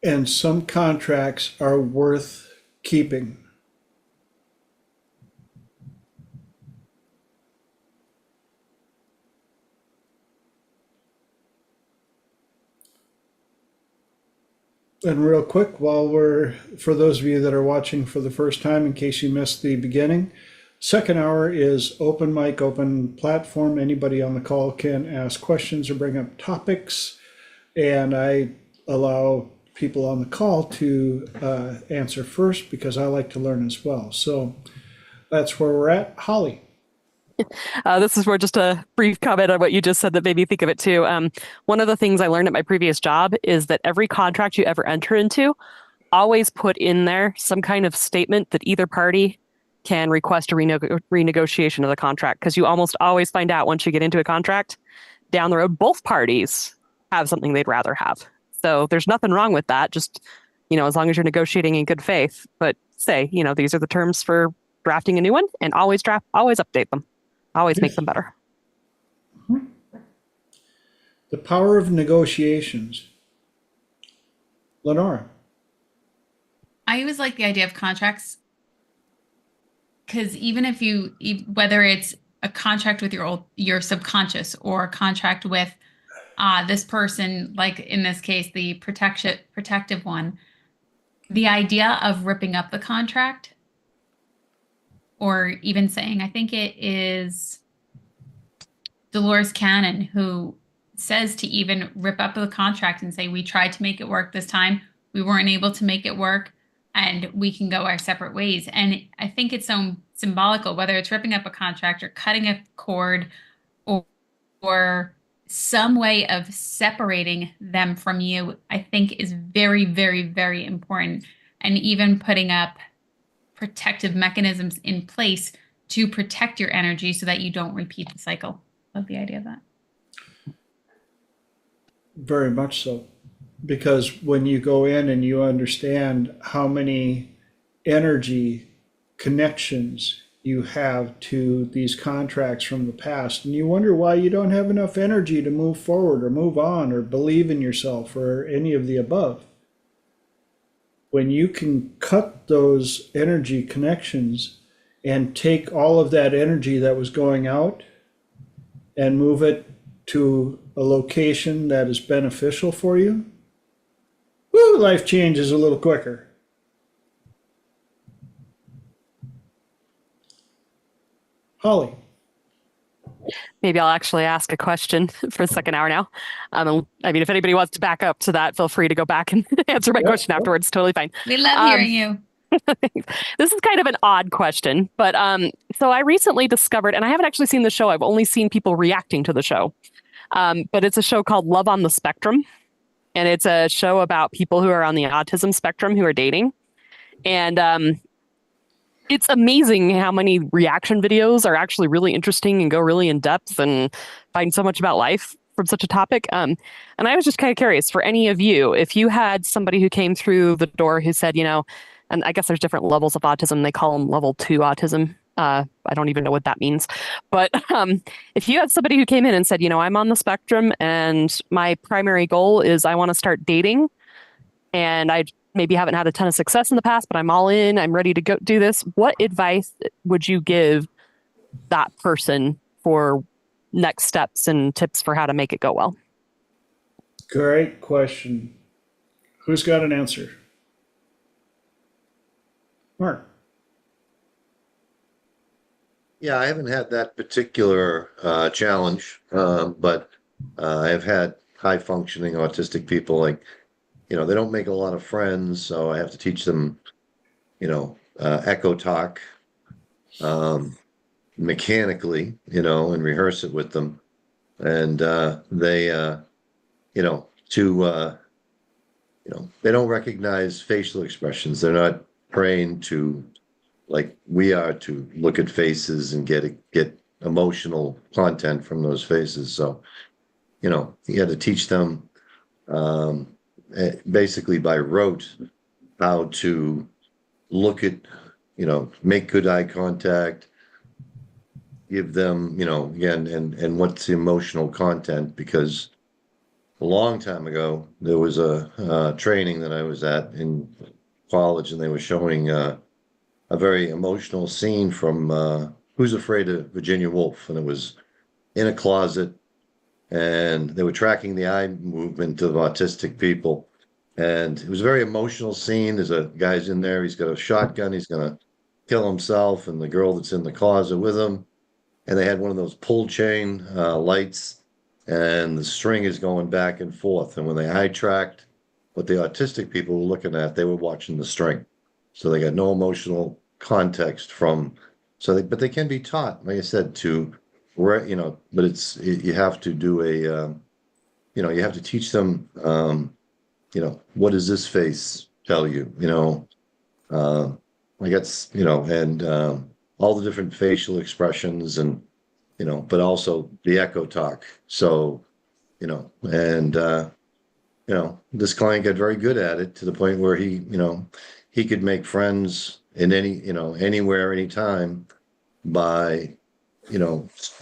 And some contracts are worth keeping. And real quick, for those of you that are watching for the first time, in case you missed the beginning, second hour is open mic, open platform. Anybody on the call can ask questions or bring up topics. And I allow people on the call to answer first because I like to learn as well. So that's where we're at. Holly. This is more just a brief comment on what you just said that made me think of it too. One of the things I learned at my previous job is that every contract you ever enter into, always put in there some kind of statement that either party can request a renegotiation of the contract, because you almost always find out once you get into a contract down the road, both parties have something they'd rather have. So there's nothing wrong with that. Just, as long as you're negotiating in good faith, but say, these are the terms for drafting a new one, and always update them. Always make them better. The power of negotiations. Lenora. I always like the idea of contracts because even if whether it's a contract with your subconscious or a contract with this person, like in this case, the protective one, the idea of ripping up the contract or even saying, I think it is Dolores Cannon who says to even rip up the contract and say, we tried to make it work this time. We weren't able to make it work and we can go our separate ways. And I think it's so symbolical, whether it's ripping up a contract or cutting a cord or, or some way of separating them from you, I think is very, very, very important. And even putting up protective mechanisms in place to protect your energy so that you don't repeat the cycle. Love the idea of that. Very much so. Because when you go in and you understand how many energy connections you have to these contracts from the past, and you wonder why you don't have enough energy to move forward or move on or believe in yourself or any of the above. When you can cut those energy connections and take all of that energy that was going out and move it to a location that is beneficial for you, woo, life changes a little quicker. Holly. Maybe I'll actually ask a question for the second hour now. I mean, if anybody wants to back up to that, feel free to go back and answer my question afterwards. Totally fine. We love hearing you. This is kind of an odd question, but so I recently discovered, and I haven't actually seen the show. I've only seen people reacting to the show. But it's a show called Love on the Spectrum. And it's a show about people who are on the autism spectrum who are dating. And it's amazing how many reaction videos are actually really interesting and go really in depth and find so much about life from such a topic. And I was just kind of curious for any of you, if you had somebody who came through the door who said, and I guess there's different levels of autism. They call them level 2 autism. I don't even know what that means. But if you had somebody who came in and said, I'm on the spectrum and my primary goal is I want to start dating and I maybe haven't had a ton of success in the past, but I'm all in, I'm ready to go do this. What advice would you give that person for next steps and tips for how to make it go well? Great question. Who's got an answer? Mark. Yeah, I haven't had that particular challenge, but I've had high functioning autistic people like, they don't make a lot of friends, so I have to teach them, echo talk mechanically, and rehearse it with them. And they, they don't recognize facial expressions. They're not trained to, like we are, to look at faces and get emotional content from those faces. So, you had to teach them basically by rote how to look at, make good eye contact, give them, again, and what's the emotional content, because a long time ago, there was a training that I was at in college, and they were showing a very emotional scene from Who's Afraid of Virginia Woolf, and it was in a closet, and they were tracking the eye movement of autistic people, and it was a very emotional scene. There's a guy's in there, he's got a shotgun, he's gonna kill himself, and the girl that's in the closet with him, and they had one of those pull chain lights, and the string is going back and forth, and when they eye tracked what the autistic people were looking at, they were watching the string, so they got no emotional context from. But they can be taught, like I said, to where, but you have to do you have to teach them, what does this face tell you? I guess, and all the different facial expressions and, but also the echo talk. So, and, this client got very good at it to the point where he could make friends in anywhere, anytime by,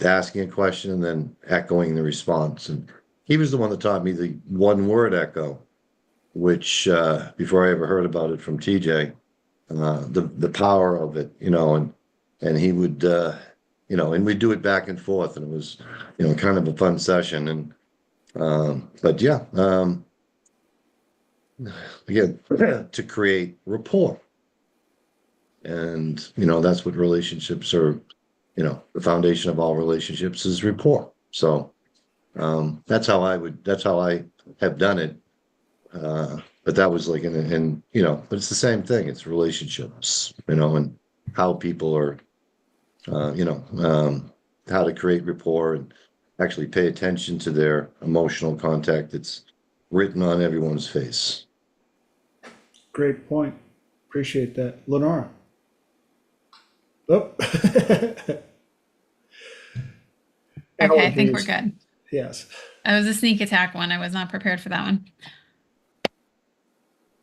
asking a question and then echoing the response. And he was the one that taught me the one word echo. which before I ever heard about it from TJ, the power of it, and he would, and we'd do it back and forth, and it was, kind of a fun session. And but yeah, again, to create rapport, and that's what relationships are. The foundation of all relationships is rapport. So that's how I have done it. But that was like but it's the same thing. It's relationships, and how people are, how to create rapport and actually pay attention to their emotional contact that's written on everyone's face. Great point. Appreciate that. Lenora. Oh. Okay, I think we're good. Yes. That was a sneak attack one. I was not prepared for that one.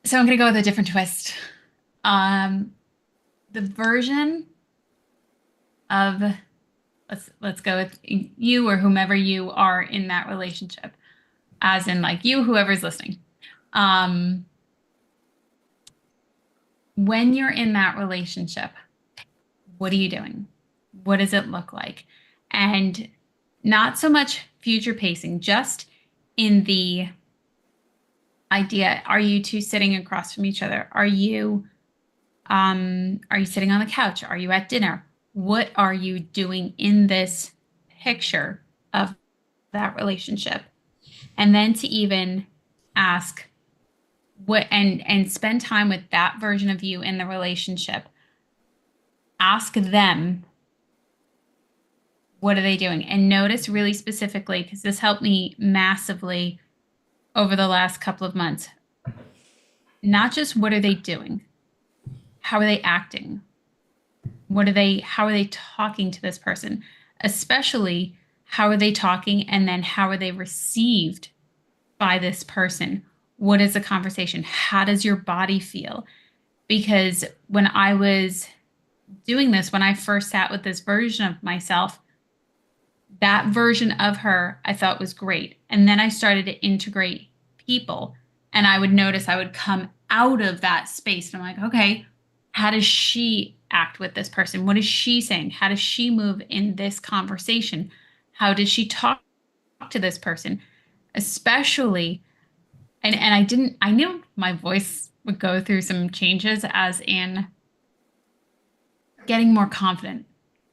So I'm going to go with a different twist. The version of let's go with you or whomever you are in that relationship, as in like you, whoever's listening. When you're in that relationship, what are you doing? What does it look like? And not so much future pacing, just in the idea, are you two sitting across from each other? Are you sitting on the couch? Are you at dinner? What are you doing in this picture of that relationship? And then to even ask what and spend time with that version of you in the relationship. Ask them, what are they doing? And notice really specifically, because this helped me massively over the last couple of months. Not just what are they doing? How are they acting? How are they talking to this person? Especially, how are they talking, and then how are they received by this person? What is the conversation? How does your body feel? Because when I was doing this, when I first sat with this version of myself, that version of her I thought was great. And then I started to integrate people, and I would notice I would come out of that space and I'm like, okay, how does she act with this person? What is she saying? How does she move in this conversation? How does she talk to this person? Especially, and I knew my voice would go through some changes as in getting more confident.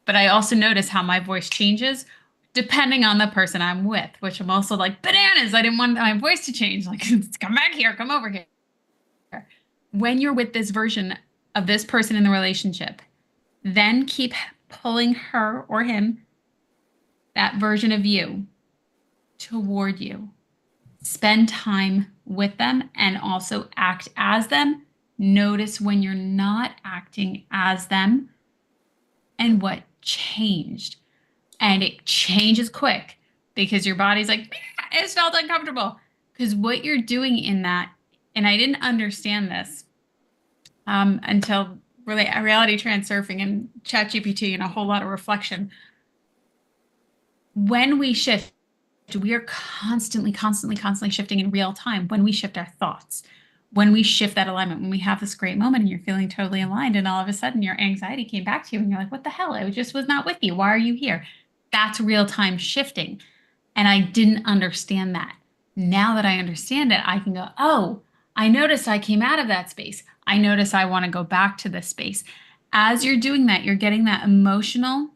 But I also notice how my voice changes depending on the person I'm with, which I'm also like, bananas, I didn't want my voice to change. Like, come back here, come over here. When you're with this version of this person in the relationship, then keep pulling her or him, that version of you, toward you. Spend time with them and also act as them. Notice when you're not acting as them and what changed. And it changes quick because your body's like, it felt uncomfortable. Because what you're doing in that, and I didn't understand this until really reality transurfing and ChatGPT and a whole lot of reflection. When we shift, we are constantly shifting in real time. When we shift our thoughts, when we shift that alignment, when we have this great moment and you're feeling totally aligned, and all of a sudden your anxiety came back to you and you're like, what the hell? I just was not with you. Why are you here? That's real time shifting. And I didn't understand that. Now that I understand it, I can go, oh, I noticed I came out of that space. I notice I want to go back to this space. As you're doing that, you're getting that emotional,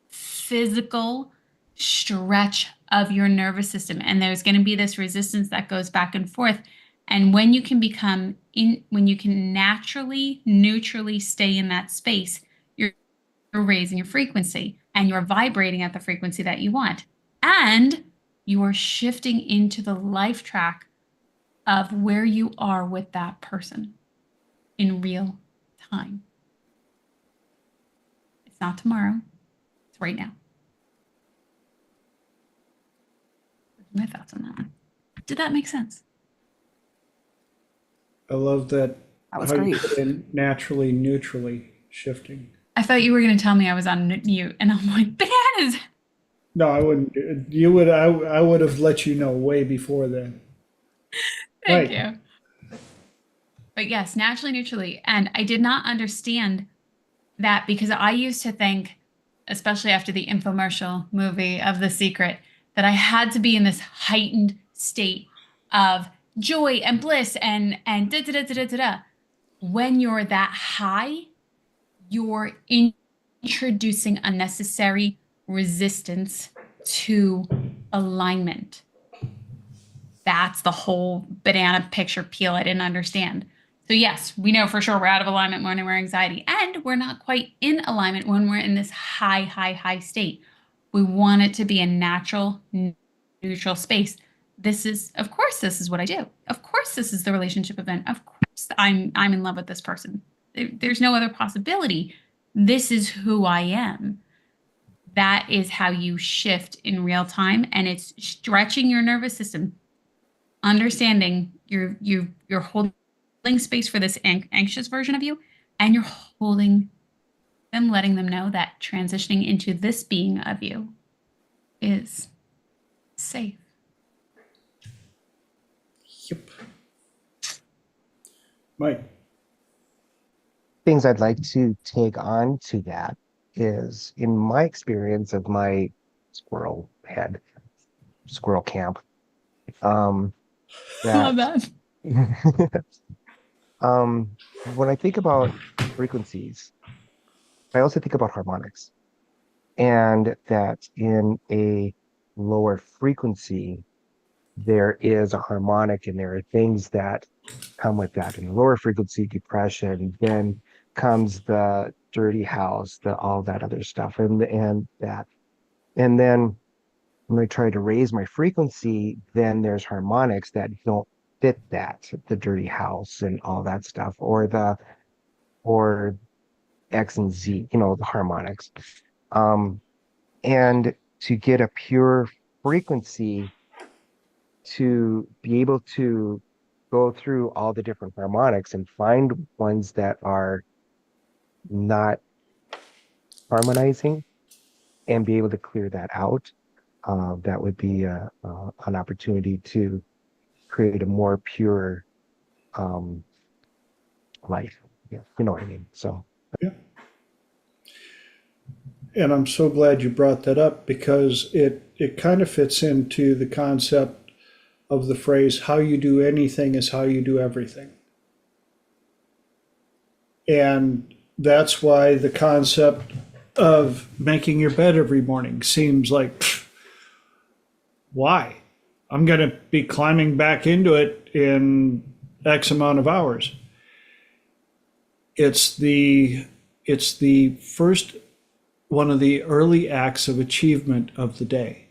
physical stretch of your nervous system. And there's going to be this resistance that goes back and forth. And when you can when you can naturally, neutrally stay in that space, you're raising your frequency and you're vibrating at the frequency that you want. And you are shifting into the life track of where you are with that person in real time. It's not tomorrow, it's right now. My thoughts on that one. Did that make sense? I love that. That was how great. you put in naturally, neutrally shifting. I thought you were going to tell me I was on mute, and I'm like, bananas. No, I wouldn't. I would have let you know way before then. Thank Right. you. But yes, naturally, neutrally. And I did not understand that because I used to think, especially after the infomercial movie of The Secret, that I had to be in this heightened state of joy and bliss and da da da da da da. Da. When you're that high, you're introducing unnecessary resistance to alignment. That's the whole banana picture peel I didn't understand. So yes, we know for sure we're out of alignment when we're anxiety, and we're not quite in alignment when we're in this high, high, high state. We want it to be a natural, neutral space. This is, of course, this is what I do. Of course, this is the relationship event. Of course, I'm in love with this person. There's no other possibility. This is who I am. That is how you shift in real time, and it's stretching your nervous system, understanding you're holding space for this anxious version of you, and you're holding them, letting them know that transitioning into this being of you is safe. Yep. Mike. Things I'd like to take on to that is, in my experience of my squirrel camp, Love that that. when I think about frequencies, I also think about harmonics, and that in a lower frequency, there is a harmonic, and there are things that come with that. In lower frequency depression, then comes the dirty house, the all that other stuff, and that. And then when I try to raise my frequency, then there's harmonics that don't fit that, the dirty house and all that stuff, or X and Z, the harmonics. And to get a pure frequency, to be able to go through all the different harmonics and find ones that are not harmonizing and be able to clear that out, that would be an opportunity to create a more pure life. Yeah, you know what I mean? So Yeah. And I'm so glad you brought that up, because it kind of fits into the concept of the phrase, how you do anything is how you do everything. And that's why the concept of making your bed every morning seems like, why? I'm going to be climbing back into it in X amount of hours. It's the first one of the early acts of achievement of the day.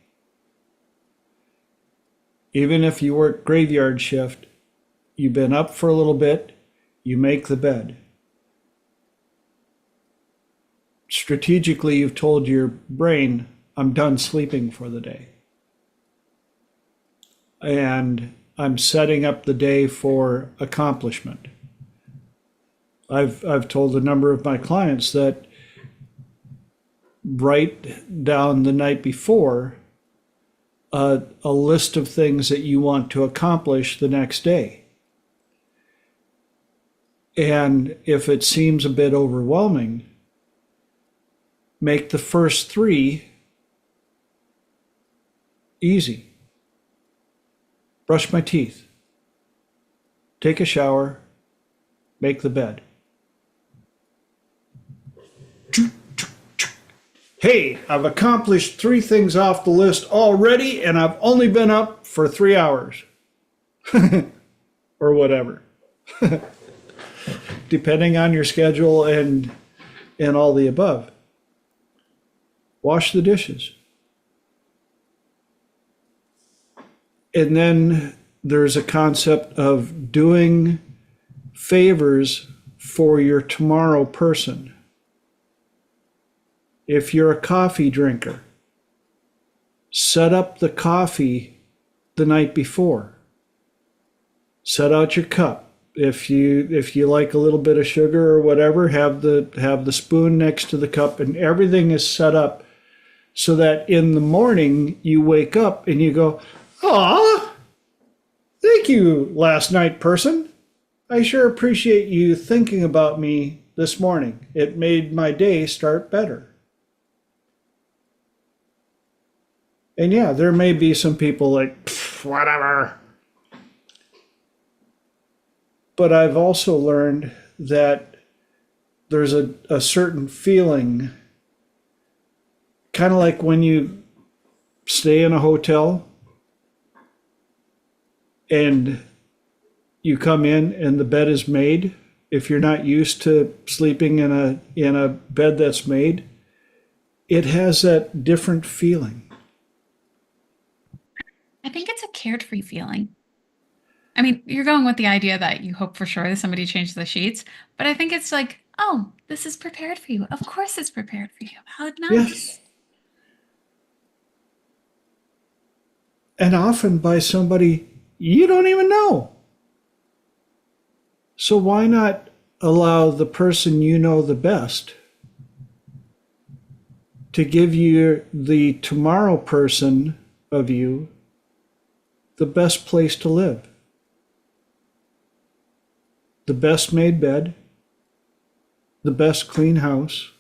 Even if you work graveyard shift, you've been up for a little bit, you make the bed. Strategically, you've told your brain, I'm done sleeping for the day. And I'm setting up the day for accomplishment. I've told a number of my clients that write down the night before a list of things that you want to accomplish the next day. And if it seems a bit overwhelming, make the first 3 easy. Brush my teeth, take a shower, make the bed. Hey, I've accomplished 3 things off the list already, and I've only been up for 3 hours. Or whatever. Depending on your schedule and all the above. Wash the dishes. And then there's a concept of doing favors for your tomorrow person. If you're a coffee drinker, set up the coffee the night before. Set out your cup. If you like a little bit of sugar or whatever, have the spoon next to the cup, and everything is set up so that in the morning you wake up and you go, "Aw, thank you, last night person. I sure appreciate you thinking about me this morning. It made my day start better. And yeah, there may be some people like, whatever. But I've also learned that there's a certain feeling, kind of like when you stay in a hotel and you come in and the bed is made. If you're not used to sleeping in a bed that's made, it has that different feeling. I think it's a cared free feeling. I mean, you're going with the idea that you hope for sure that somebody changed the sheets, but I think it's like, oh, this is prepared for you. Of course it's prepared for you. How nice. Yes. And often by somebody you don't even know. So why not allow the person you know the best to give you the tomorrow person of you the best place to live? The best made bed, the best clean house,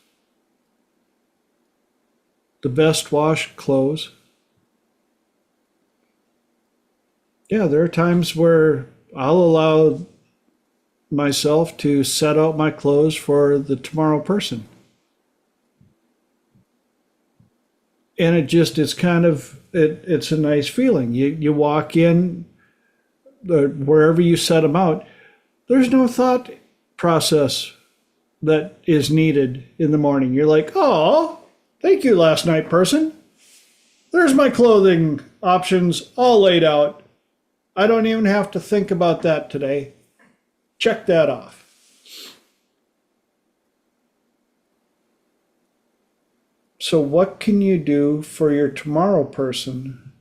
the best washed clothes. Yeah, there are times where I'll allow myself to set out my clothes for the tomorrow person. And it's kind of, it's a nice feeling. You walk in, wherever you set them out, there's no thought process that is needed in the morning. You're like, oh, thank you, last night person. There's my clothing options all laid out. I don't even have to think about that today. Check that off. So what can you do for your tomorrow person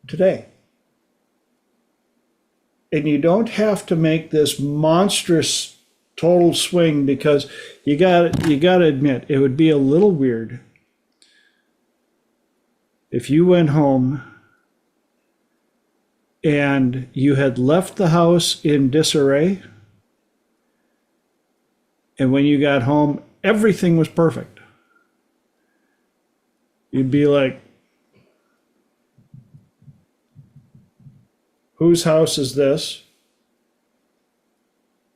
today? And you don't have to make this monstrous total swing, because you got to admit it would be a little weird if you went home and you had left the house in disarray, and when you got home everything was perfect. You'd be like, whose house is this?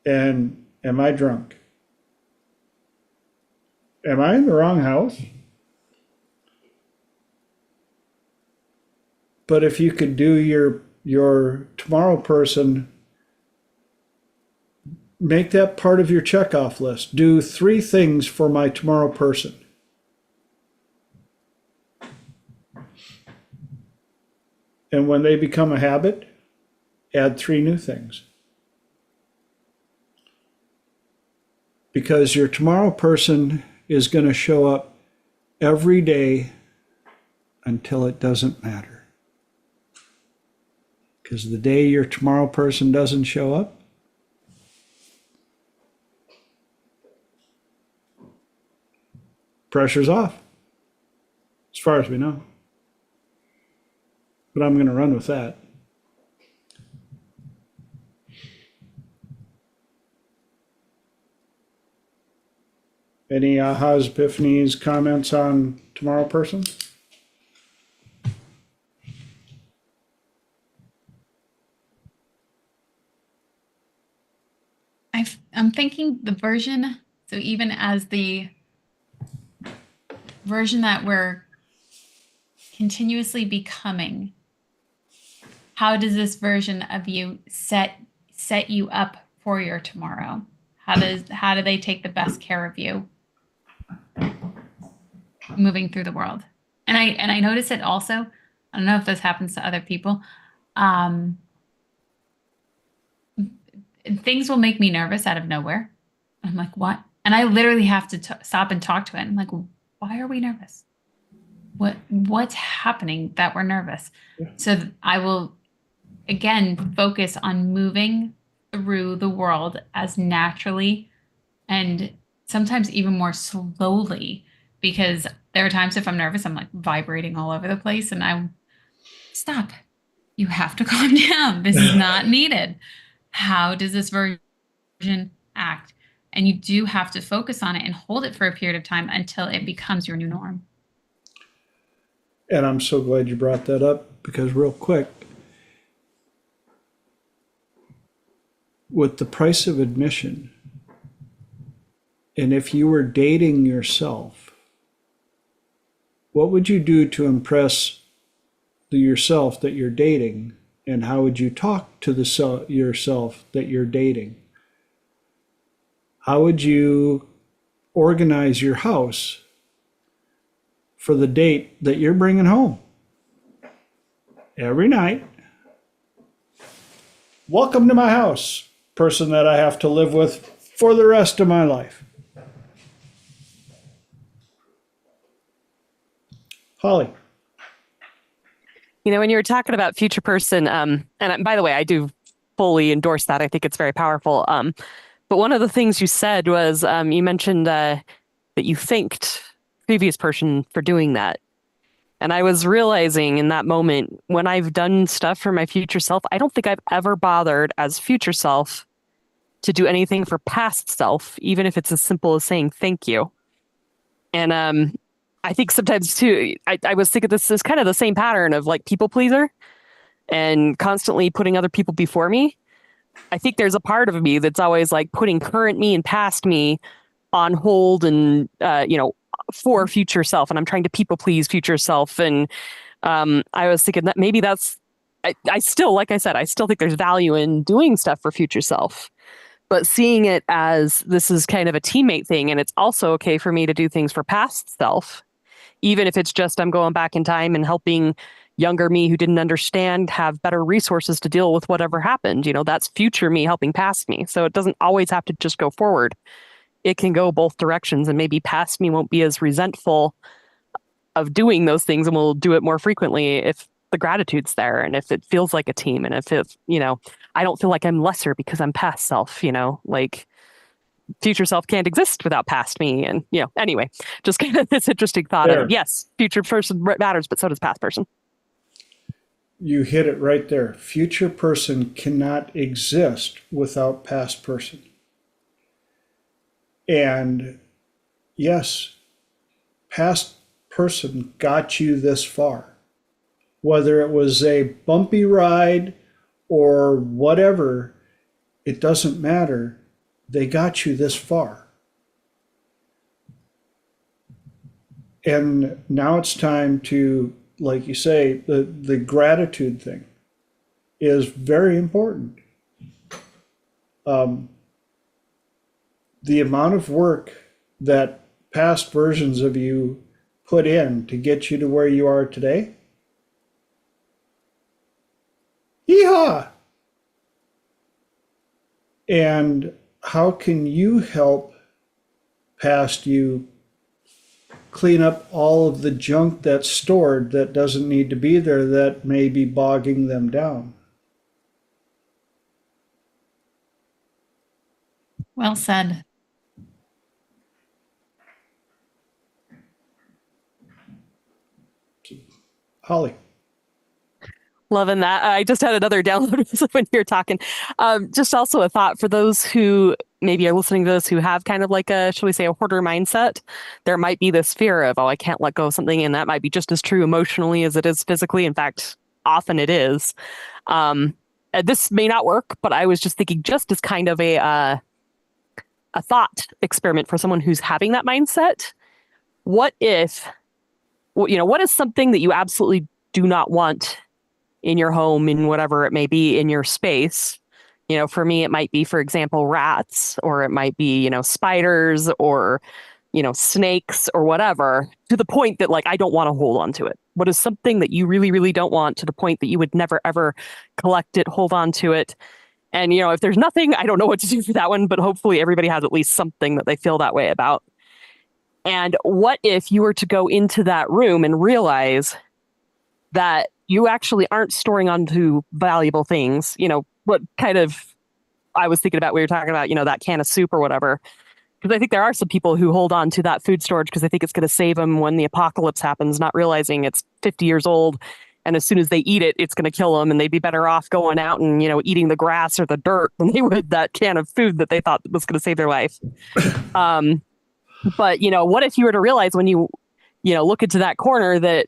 And am I drunk? Am I in the wrong house? But if you could do your tomorrow person, make that part of your checkoff list. Do 3 things for my tomorrow person. And when they become a habit, add 3 new things. Because your tomorrow person is going to show up every day until it doesn't matter. Because the day your tomorrow person doesn't show up, pressure's off, as far as we know. But I'm going to run with that. Any ahas, epiphanies, comments on tomorrow person? I'm thinking the version, so even as the version that we're continuously becoming, how does this version of you set you up for your tomorrow? How do they take the best care of you moving through the world? And I notice it also. I don't know if this happens to other people. Things will make me nervous out of nowhere. I'm like, what? And I literally have to stop and talk to it. I'm like, why are we nervous? What's happening that we're nervous? Yeah. So I will again focus on moving through the world as naturally and sometimes even more slowly, because there are times if I'm nervous, I'm like vibrating all over the place, and I stop. You have to calm down. This is not needed. how does this version act? And you do have to focus on it and hold it for a period of time until it becomes your new norm. And I'm so glad you brought that up because, real quick, with the price of admission, and if you were dating yourself, what would you do to impress yourself that you're dating? And how would you talk to yourself that you're dating? How would you organize your house for the date that you're bringing home? Every night. Welcome to my house, person that I have to live with for the rest of my life. Holly. You know, when you were talking about future person, by the way, I do fully endorse that. I think it's very powerful. But one of the things you said was you mentioned that you thanked previous person for doing that. And I was realizing in that moment when I've done stuff for my future self, I don't think I've ever bothered as future self to do anything for past self, even if it's as simple as saying thank you. And I think sometimes too, I was thinking this is kind of the same pattern of like people pleaser and constantly putting other people before me. I think there's a part of me that's always like putting current me and past me on hold and, for future self. And I'm trying to people please future self. And I was thinking that maybe I still, like I said, I still think there's value in doing stuff for future self, but seeing it as this is kind of a teammate thing. And it's also okay for me to do things for past self, even if it's just I'm going back in time and helping younger me who didn't understand have better resources to deal with whatever happened. That's future me helping past me. So it doesn't always have to just go forward. It can go both directions, and maybe past me won't be as resentful of doing those things and will do it more frequently if the gratitude's there and if it feels like a team and if it, I don't feel like I'm lesser because I'm past self, like future self can't exist without past me. And, anyway, just kind of this interesting thought There. of, yes, future person matters, but so does past person. You hit it right there. Future person cannot exist without past person. And yes, past person got you this far. Whether it was a bumpy ride or whatever, it doesn't matter. They got you this far. And now it's time to, like you say, the gratitude thing is very important. The amount of work that past versions of you put in to get you to where you are today. Yeehaw! And how can you help past you clean up all of the junk that's stored that doesn't need to be there that may be bogging them down? Well said. Holly. Loving that. I just had another download when you're talking. Just also a thought for those who maybe are listening to this who have kind of like a, shall we say, a hoarder mindset. There might be this fear of, oh, I can't let go of something. And that might be just as true emotionally as it is physically. In fact, often it is. And this may not work, but I was just thinking just as kind of a thought experiment for someone who's having that mindset. What if, what is something that you absolutely do not want in your home, in whatever it may be, in your space? For me, it might be, for example, rats, or it might be, spiders, or, snakes, or whatever, to the point that like, I don't want to hold on to it. What is something that you really, really don't want to the point that you would never, ever collect it, hold on to it? And, if there's nothing, I don't know what to do for that one, but hopefully everybody has at least something that they feel that way about. And what if you were to go into that room and realize that you actually aren't storing onto valuable things? What kind of, I was thinking about, we were talking about, that can of soup or whatever. Because I think there are some people who hold on to that food storage because they think it's going to save them when the apocalypse happens, not realizing it's 50 years old And as soon as they eat it, it's going to kill them, and they'd be better off going out and, eating the grass or the dirt than they would that can of food that they thought was going to save their life. But, what if you were to realize when you look into that corner that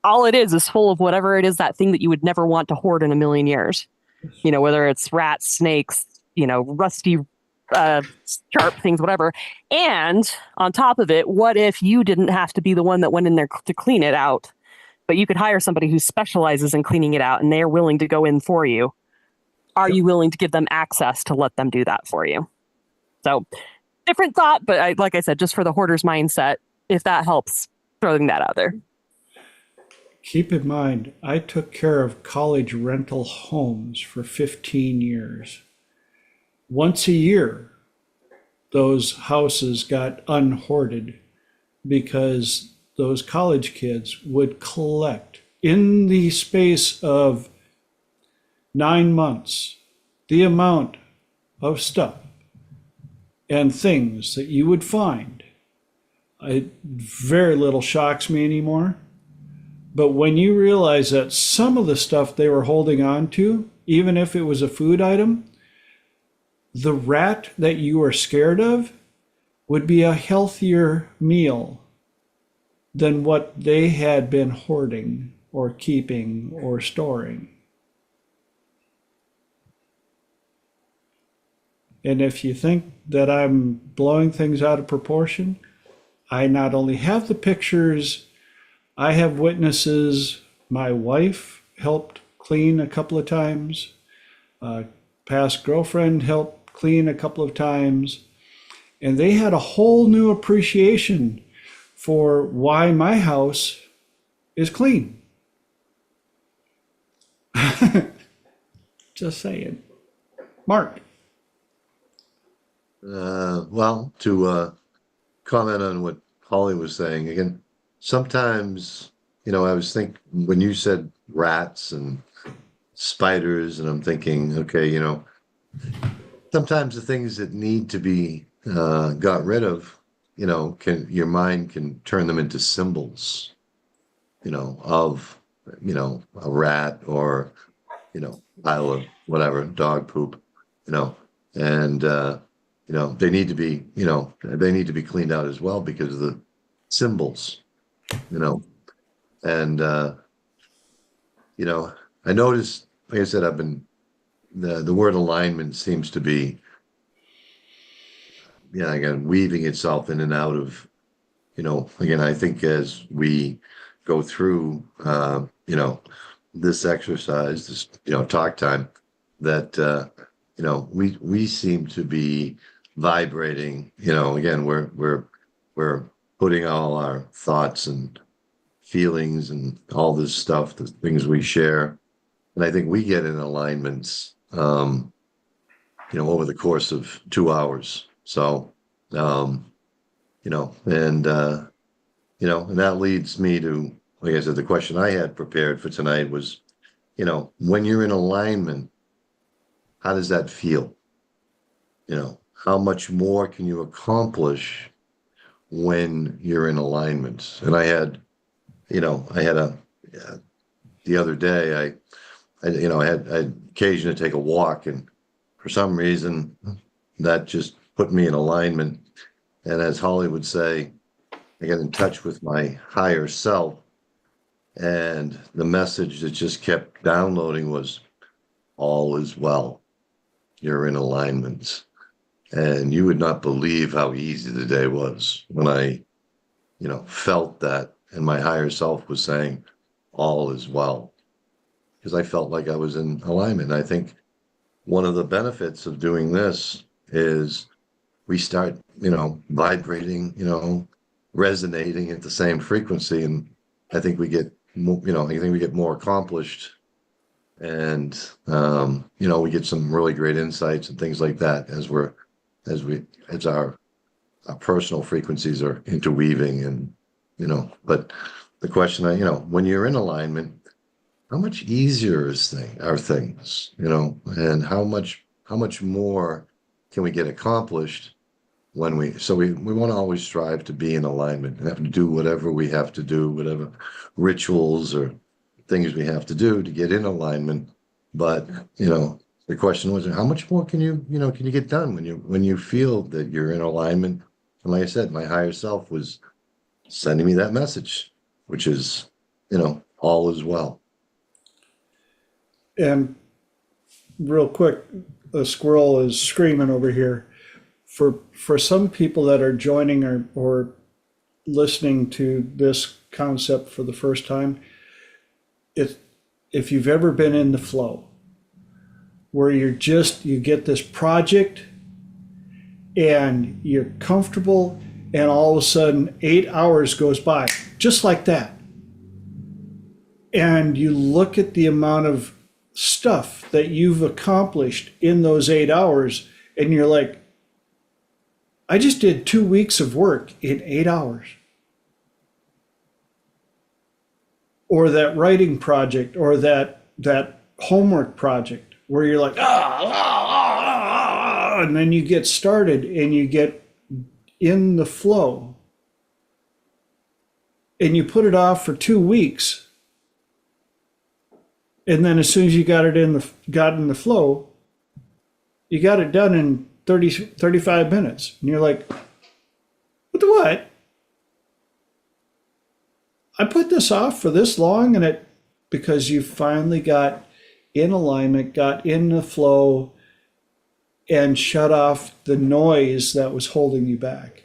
all it is full of whatever it is, that thing that you would never want to hoard in a million years, whether it's rats, snakes, rusty, sharp things, whatever. And on top of it, what if you didn't have to be the one that went in there to clean it out, but you could hire somebody who specializes in cleaning it out and they're willing to go in for you? Are you willing to give them access to let them do that for you? So different thought, but like I said, just for the hoarder's mindset, if that helps, throwing that out there. Keep in mind, I took care of college rental homes for 15 years. Once a year, those houses got unhoarded because those college kids would collect in the space of 9 months the amount of stuff and things that you would find. Very little shocks me anymore. But when you realize that some of the stuff they were holding on to, even if it was a food item, the rat that you were scared of would be a healthier meal than what they had been hoarding or keeping or storing. And if you think that I'm blowing things out of proportion, I not only have the pictures, I have witnesses. My wife helped clean a couple of times. Past girlfriend helped clean a couple of times. And they had a whole new appreciation for why my house is clean. Just saying. Mark. Well, to comment on what Holly was saying again, sometimes, I was thinking when you said rats and spiders, and I'm thinking, okay, sometimes the things that need to be got rid of, your mind can turn them into symbols, of, a rat or, pile of whatever, dog poop, and, they need to be cleaned out as well because of the symbols, and, I noticed, like I said, the word alignment seems to be, again, weaving itself in and out of, again, I think as we go through, this exercise, this, talk time, that, we seem to be vibrating, again, we're putting all our thoughts and feelings and all this stuff, the things we share. And I think we get in alignments, over the course of 2 hours. So, and that leads me to, like I said, the question I had prepared for tonight was, when you're in alignment, how does that feel? How much more can you accomplish when you're in alignment? And I had the other day, I had occasion to take a walk, and for some reason that just put me in alignment. And as Holly would say, I got in touch with my higher self, and the message that just kept downloading was, all is well. You're in alignment. And you would not believe how easy the day was when I, felt that, and my higher self was saying, all is well, because I felt like I was in alignment. And I think one of the benefits of doing this is we start, vibrating, resonating at the same frequency. And I think we get, more accomplished, and, we get some really great insights and things like that as our personal frequencies are interweaving. And, but the question, when you're in alignment, how much easier are things, and how much more can we get accomplished when we want to always strive to be in alignment and have to do whatever we have to do, whatever rituals or things we have to do to get in alignment. But, the question was, how much more can you get done when you feel that you're in alignment? And like I said, my higher self was sending me that message, which is, all is well. And real quick, a squirrel is screaming over here. For some people that are joining or listening to this concept for the first time, if you've ever been in the flow, where you get this project and you're comfortable, and all of a sudden 8 hours goes by just like that, and you look at the amount of stuff that you've accomplished in those 8 hours, and you're like, I just did 2 weeks of work in 8 hours. Or that writing project, or that homework project where you're like, and then you get started and you get in the flow, and you put it off for 2 weeks. And then as soon as you got in the flow, you got it done in 35 minutes. And you're like, what? I put this off for this long, because you finally got in alignment, got in the flow, and shut off the noise that was holding you back.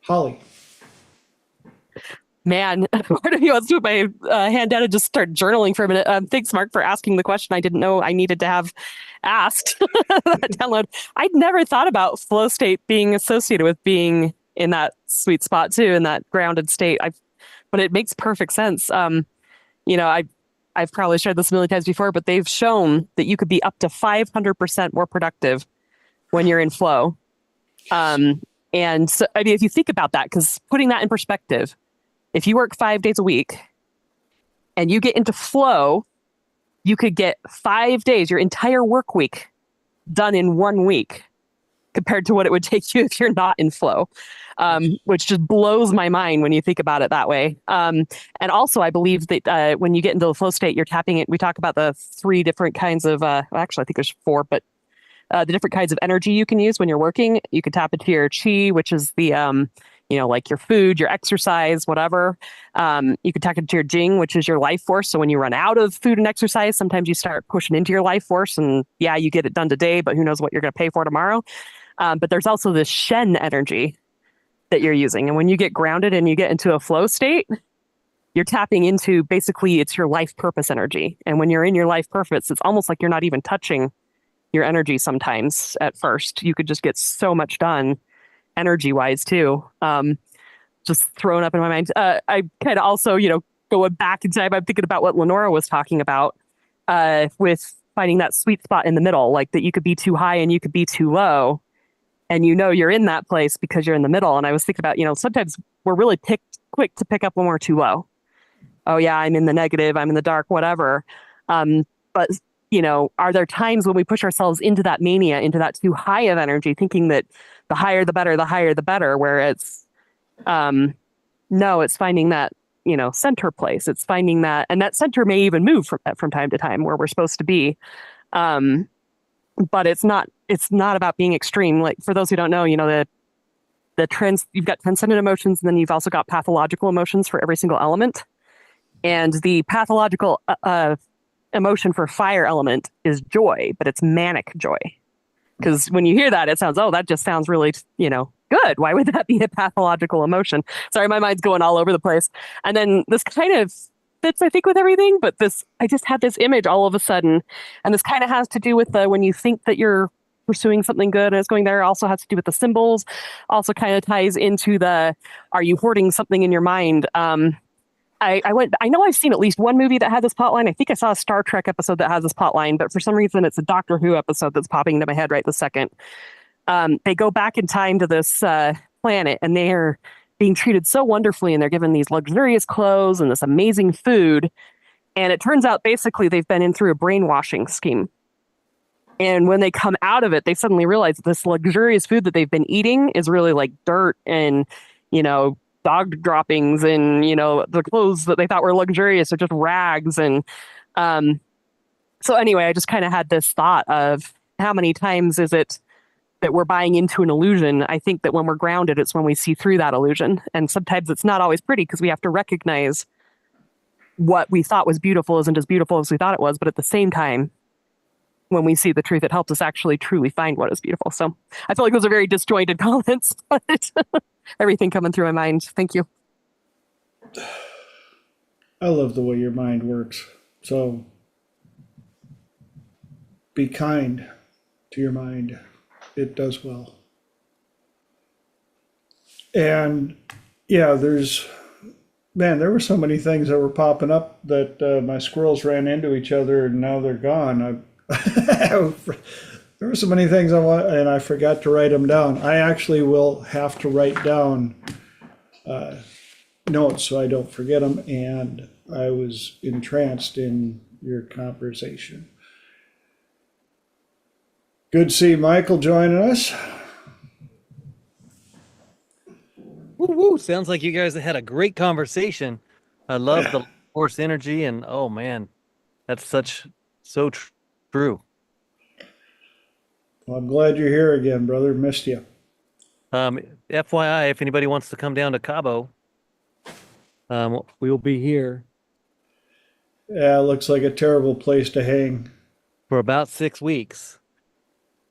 Holly. Man, part of me wants to put my hand down and just start journaling for a minute. Thanks, Mark, for asking the question I didn't know I needed to have asked. That download. I'd never thought about flow state being associated with being in that sweet spot too, in that grounded state. But it makes perfect sense. I've probably shared this a million times before, but they've shown that you could be up to 500% more productive when you're in flow. And so, if you think about that, because putting that in perspective, if you work 5 days a week and you get into flow, you could get 5 days, your entire work week, done in 1 week, compared to what it would take you if you're not in flow, which just blows my mind when you think about it that way. And also, I believe that when you get into the flow state, you're tapping it. We talk about the 3 different kinds of, actually, I think there's 4, but the different kinds of energy you can use when you're working. You can tap into your chi, which is the, like your food, your exercise, whatever. You can tap into your jing, which is your life force. So when you run out of food and exercise, sometimes you start pushing into your life force, and yeah, you get it done today, but who knows what you're going to pay for tomorrow. But there's also this Shen energy that you're using. And when you get grounded and you get into a flow state, you're tapping into, basically, it's your life purpose energy. And when you're in your life purpose, it's almost like you're not even touching your energy sometimes at first. You could just get so much done energy wise too. Just thrown up in my mind. I kind of also, going back in time, I'm thinking about what Lenora was talking about with finding that sweet spot in the middle, like that you could be too high and you could be too low. And you're in that place because you're in the middle. And I was thinking about, sometimes we're really quick to pick up when we're too low. Oh yeah, I'm in the negative, I'm in the dark, whatever. But are there times when we push ourselves into that mania, into that too high of energy, thinking that the higher the better, where it's no, it's finding that center place. It's finding that, and that center may even move from time to time where we're supposed to be. But it's not about being extreme. Like, for those who don't know, the trends, you've got transcendent emotions, and then you've also got pathological emotions for every single element. And the pathological emotion for fire element is joy, but it's manic joy. Because when you hear that, it sounds, that just sounds really, good. Why would that be a pathological emotion? Sorry, my mind's going all over the place. And then this kind of fits, I think, with everything, but I just had this image all of a sudden, and this kind of has to do with when you think that you're pursuing something good and it's going there, also has to do with the symbols, also kind of ties into are you hoarding something in your mind? I know I've seen at least one movie that had this plotline. I think I saw a Star Trek episode that has this plotline, but for some reason it's a Doctor Who episode that's popping into my head right this second. They go back in time to this planet, and they're being treated so wonderfully, and they're given these luxurious clothes and this amazing food. And it turns out basically they've been in through a brainwashing scheme. And when they come out of it, they suddenly realize that this luxurious food that they've been eating is really like dirt and, dog droppings, and the clothes that they thought were luxurious are just rags. And so anyway, I just kind of had this thought of how many times is it that we're buying into an illusion. I think that when we're grounded, it's when we see through that illusion. And sometimes it's not always pretty because we have to recognize what we thought was beautiful isn't as beautiful as we thought it was. But at the same time, when we see the truth, it helps us actually truly find what is beautiful. So I feel like those are very disjointed comments, but everything coming through my mind. Thank you. I love the way your mind works. So be kind to your mind. It does well. And yeah, there were so many things that were popping up that my squirrels ran into each other and now they're gone. There were so many things I want, and I forgot to write them down. I actually will have to write down notes so I don't forget them. And I was entranced in your conversation. Good to see Michael joining us. Woo woo! Sounds like you guys had a great conversation. I love the horse energy, and oh man, that's so true. Well, I'm glad you're here again, brother. Missed you. FYI, if anybody wants to come down to Cabo, we will be here Yeah, it looks like a terrible place to hang. for about 6 weeks.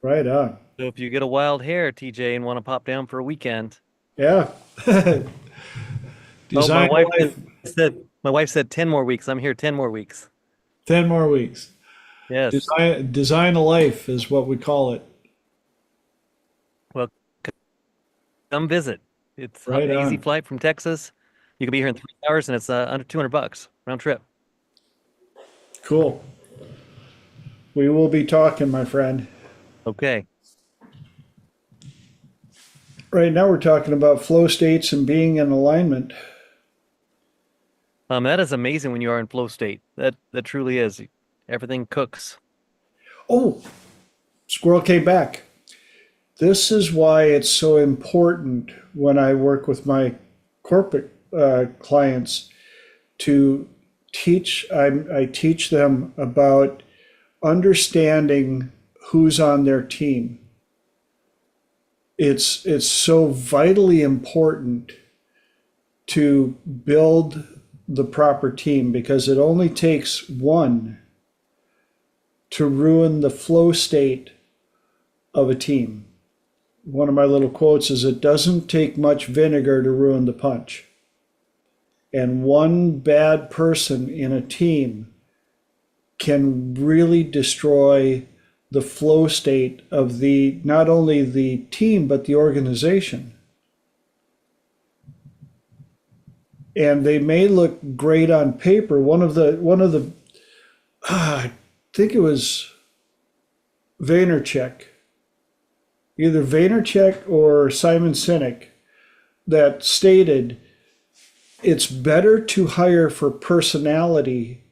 Right on. So if you get a wild hair, TJ, and want to pop down for a weekend, Yeah. oh, Design life. my wife said 10 more weeks. I'm here 10 more weeks. 10 more weeks. Yes. Design a life is what we call it. Well, come visit. It's Right an easy on. flight from Texas. You can be here in 3 hours, and it's under $200 round trip. Cool. We will be talking, my friend. Okay. Right now we're talking about flow states and being in alignment. That is amazing when you are in flow state. That truly is. Everything cooks. Oh, squirrel came back. This is why it's so important when I work with my corporate clients to teach. I teach them about understanding who's on their team. It's so vitally important to build the proper team because it only takes one to ruin the flow state of a team. One of my little quotes is, "It doesn't take much vinegar to ruin the punch." And one bad person in a team can really destroy the flow state of not only the team but the organization. And they may look great on paper. One of the I think it was Vaynerchuk, either Vaynerchuk or Simon Sinek, that stated it's better to hire for personality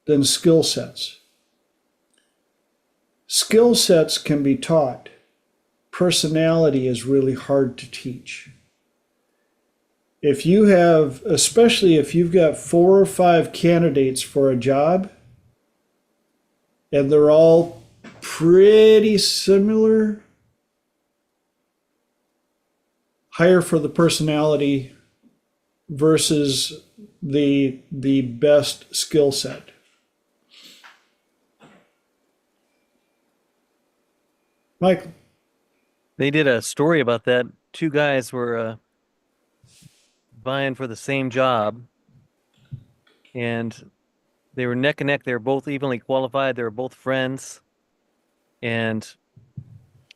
than skill sets. Skill sets can be taught. Personality is really hard to teach. If you have, especially if you've got 4 or 5 candidates for a job, and they're all pretty similar, hire for the personality versus the best skill set. Michael. They did a story about that. 2 guys were vying for the same job, and they were neck and neck. They were both evenly qualified. They were both friends, and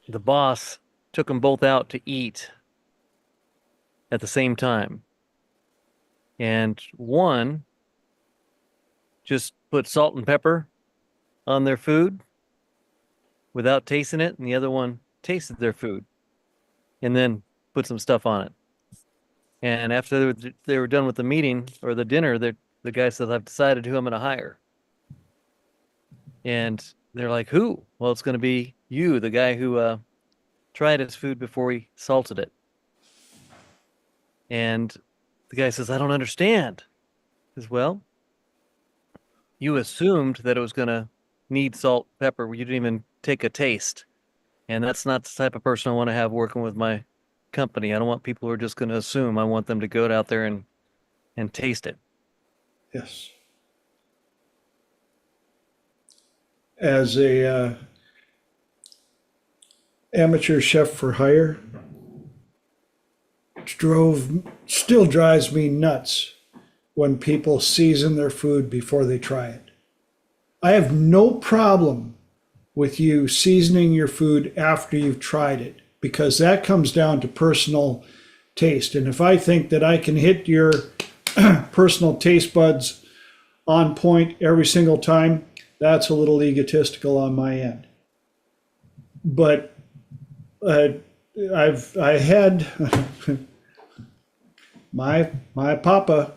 the boss took them both out to eat at the same time. And one just put salt and pepper on their food without tasting it, and the other one tasted their food and then put some stuff on it. And after they were done with the meeting or the dinner, the guy said, "I've decided who I'm going to hire." And they're like, "Who?" "Well, it's going to be you, the guy who tried his food before he salted it." And The guy says, I don't understand. He says, well, you assumed that it was going to need salt, pepper. You didn't even take a taste. And that's not the type of person I want to have working with my company. I don't want people who are just going to assume. I want them to go out there and taste it. Yes. As a amateur chef for hire, still drives me nuts when people season their food before they try it. I have no problem with you seasoning your food after you've tried it, because that comes down to personal taste. And if I think that I can hit your personal taste buds on point every single time, that's a little egotistical on my end. But I had my papa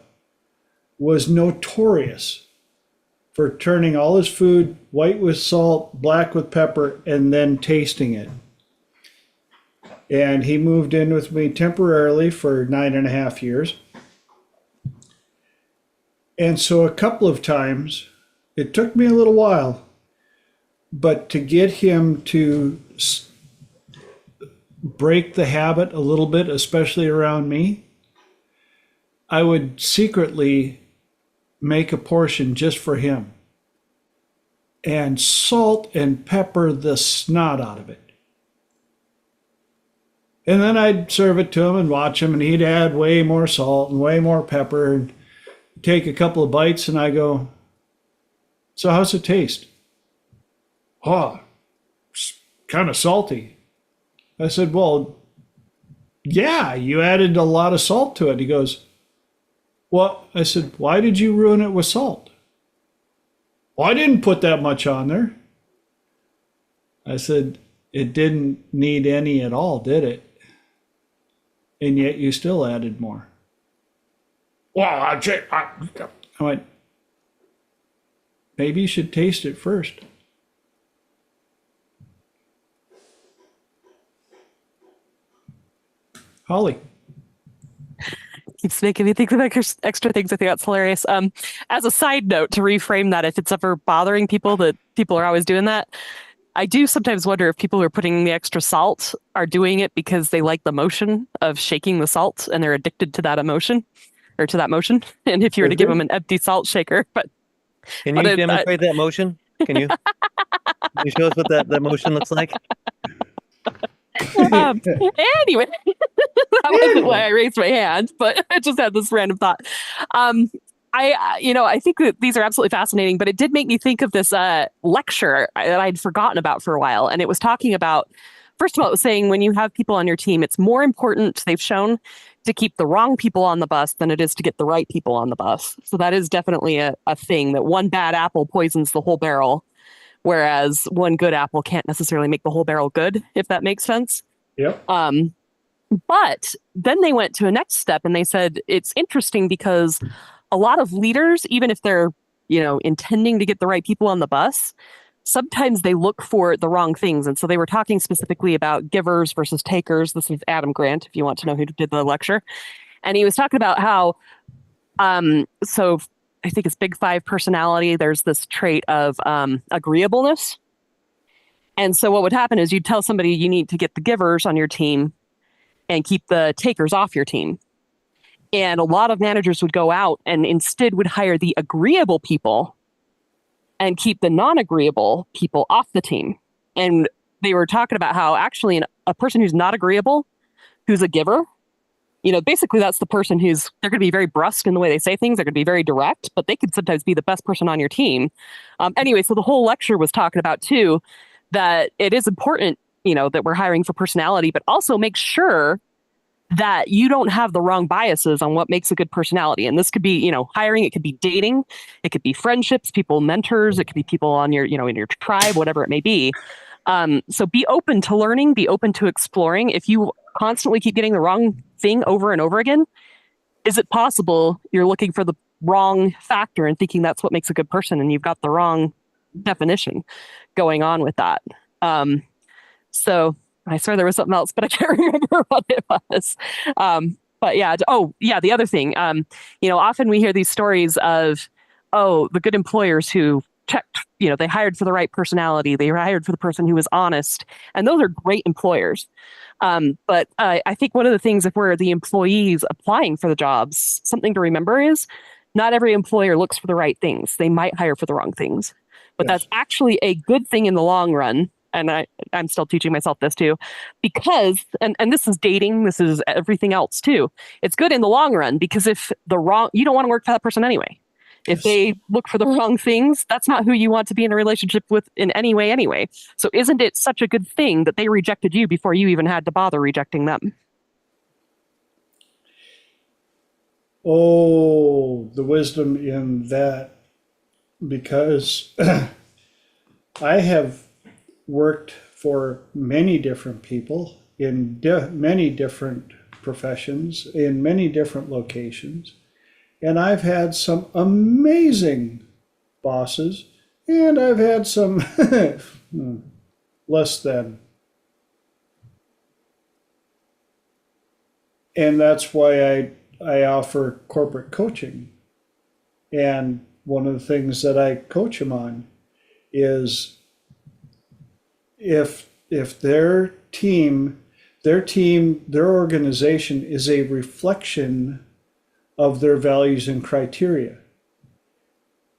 was notorious for turning all his food white with salt, black with pepper, and then tasting it. And he moved in with me temporarily for 9.5 years. And so a couple of times, it took me a little while, but to get him to break the habit a little bit, especially around me, I would secretly make a portion just for him and salt and pepper the snot out of it. And then I'd serve it to him and watch him, and he'd add way more salt and way more pepper and take a couple of bites, and I go, so how's it taste? Oh, it's kind of salty. I said, well, yeah, you added a lot of salt to it. He goes, well, I said, why did you ruin it with salt? Well, I didn't put that much on there. I said, it didn't need any at all, did it? And yet you still added more. Well, I went, maybe you should taste it first. Holly. Keeps making me think of extra things. I think that's hilarious. As a side note, to reframe that, if it's ever bothering people that people are always doing that, I do sometimes wonder if people who are putting the extra salt are doing it because they like the motion of shaking the salt and they're addicted to that emotion or to that motion. And if you were to give them an empty salt shaker, but Can you demonstrate that motion? Can you show us what that motion looks like? Anyway, that wasn't why I raised my hand, but I just had this random thought. I think that these are absolutely fascinating, but it did make me think of this lecture that I'd forgotten about for a while. And it was talking about, first of all, it was saying when you have people on your team, it's more important, they've shown, to keep the wrong people on the bus than it is to get the right people on the bus. So that is definitely a thing, that one bad apple poisons the whole barrel, whereas one good apple can't necessarily make the whole barrel good, if that makes sense. Yep. But then they went to a next step and they said, it's interesting because a lot of leaders, even if they're, intending to get the right people on the bus, sometimes they look for the wrong things. And so they were talking specifically about givers versus takers. This is Adam Grant, if you want to know who did the lecture. And he was talking about how, so I think it's Big Five personality. There's this trait of agreeableness. And so what would happen is you'd tell somebody you need to get the givers on your team and keep the takers off your team. And a lot of managers would go out and instead would hire the agreeable people and keep the non-agreeable people off the team. And they were talking about how actually a person who's not agreeable, who's a giver, basically that's the person they're going to be very brusque in the way they say things. They're going to be very direct, but they could sometimes be the best person on your team. Anyway, so the whole lecture was talking about too, that it is important, that we're hiring for personality, but also make sure that you don't have the wrong biases on what makes a good personality. And this could be, hiring, it could be dating, it could be friendships, people, mentors, it could be people on your, in your tribe, whatever it may be. So be open to learning, be open to exploring. If you constantly keep getting the wrong thing over and over again, is it possible you're looking for the wrong factor and thinking that's what makes a good person and you've got the wrong definition going on with that? So I swear there was something else, but I can't remember what it was. But yeah, oh yeah, the other thing, often we hear these stories of, oh, the good employers who checked, they hired for the right personality, they hired for the person who was honest, and those are great employers. But I think one of the things, if we're the employees applying for the jobs, something to remember is not every employer looks for the right things. They might hire for the wrong things, but Yes. that's actually a good thing in the long run. And I'm still teaching myself this too, because, and this is dating, this is everything else too. It's good in the long run because if you don't want to work for that person anyway. If Yes. they look for the wrong things, that's not who you want to be in a relationship with in any way anyway. So isn't it such a good thing that they rejected you before you even had to bother rejecting them? Oh, the wisdom in that, because I have worked for many different people in many different professions, in many different locations. And I've had some amazing bosses, and I've had some less than. And that's why I offer corporate coaching. And one of the things that I coach them on is if their organization is a reflection of their values and criteria.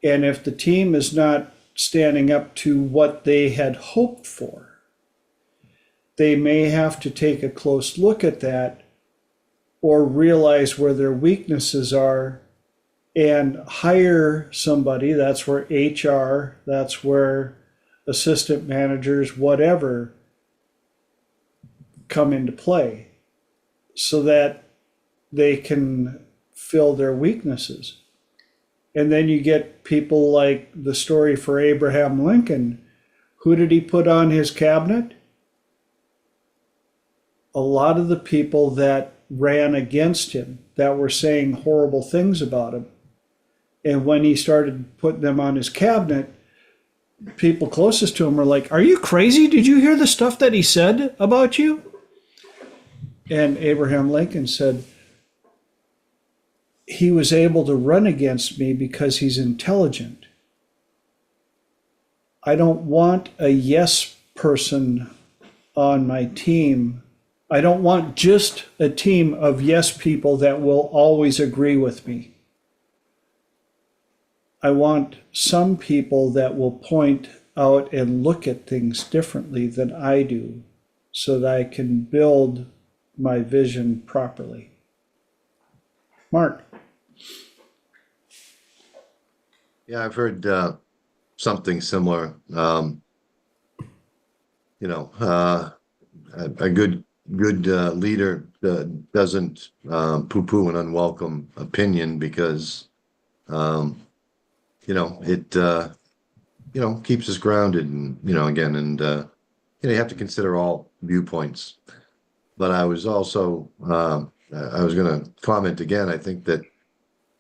And if the team is not standing up to what they had hoped for, they may have to take a close look at that or realize where their weaknesses are and hire somebody. That's where HR, that's where assistant managers, whatever, come into play so that they can fill their weaknesses. And then you get people like the story for Abraham Lincoln. Who did he put on his cabinet? A lot of the people that ran against him, that were saying horrible things about him. And when he started putting them on his cabinet, people closest to him were like, "Are you crazy? Did you hear the stuff that he said about you?" And Abraham Lincoln said, he was able to run against me because he's intelligent. I don't want a yes person on my team. I don't want just a team of yes people that will always agree with me. I want some people that will point out and look at things differently than I do so that I can build my vision properly. Mark. Yeah, I've heard something similar. A good leader doesn't poo-poo an unwelcome opinion because it keeps us grounded and again, and you have to consider all viewpoints. But I was also I was going to comment again. I think that,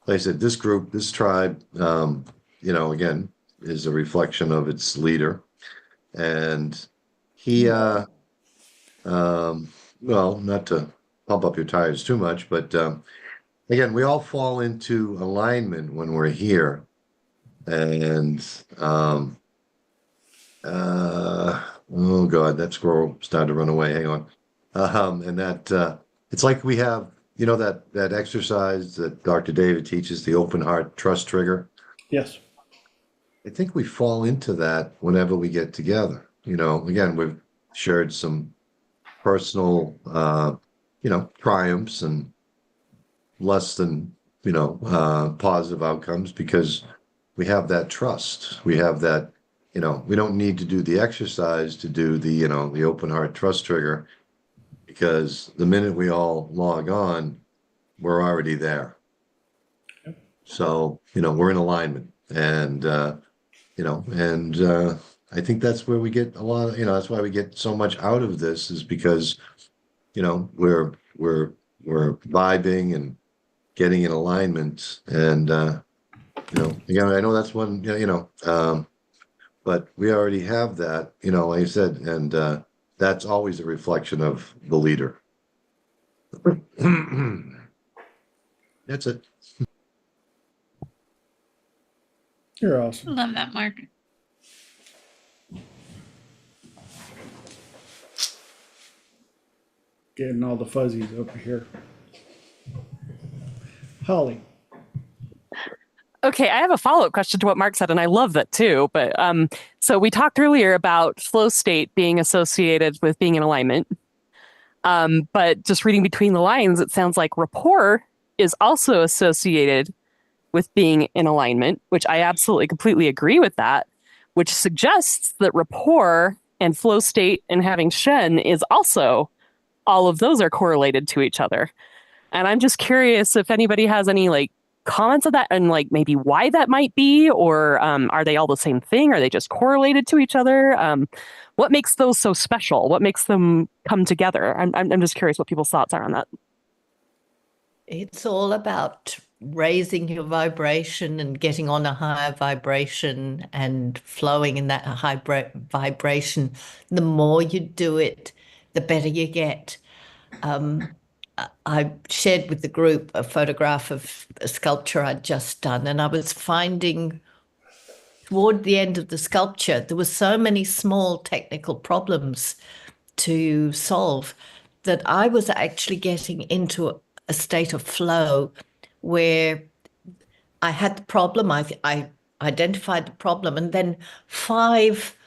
like I said, this group, this tribe, again, is a reflection of its leader, and he well, not to pump up your tires too much, but again, we all fall into alignment when we're here. And oh God, that squirrel started to run away. Hang on. And that it's like we have, that exercise that Dr. David teaches, the open heart trust trigger. Yes. I think we fall into that whenever we get together. Again, we've shared some personal, triumphs and less than, positive outcomes because we have that trust. We have that, we don't need to do the exercise to do the, the open heart trust trigger because the minute we all log on, we're already there. Yep. So, we're in alignment and, I think that's where we get a lot of, that's why we get so much out of this is because, we're vibing and getting in alignment and, again, I know that's one, but we already have that, like I said, and that's always a reflection of the leader. That's it. You're awesome. Love that, Mark. Getting all the fuzzies over here. Holly. Okay, I have a follow-up question to what Mark said, and I love that too. But so we talked earlier about flow state being associated with being in alignment. But just reading between the lines, it sounds like rapport is also associated with being in alignment, which I absolutely completely agree with that, which suggests that rapport and flow state and having Shen is also, all of those are correlated to each other. And I'm just curious if anybody has any like comments of that and like maybe why that might be, or are they all the same thing? Are they just correlated to each other? What makes those so special? What makes them come together? I'm just curious what people's thoughts are on that. It's all about raising your vibration and getting on a higher vibration and flowing in that high vibration. The more you do it, the better you get. I shared with the group a photograph of a sculpture I'd just done, and I was finding toward the end of the sculpture, there were so many small technical problems to solve that I was actually getting into a state of flow where I had the problem, I identified the problem, and then 5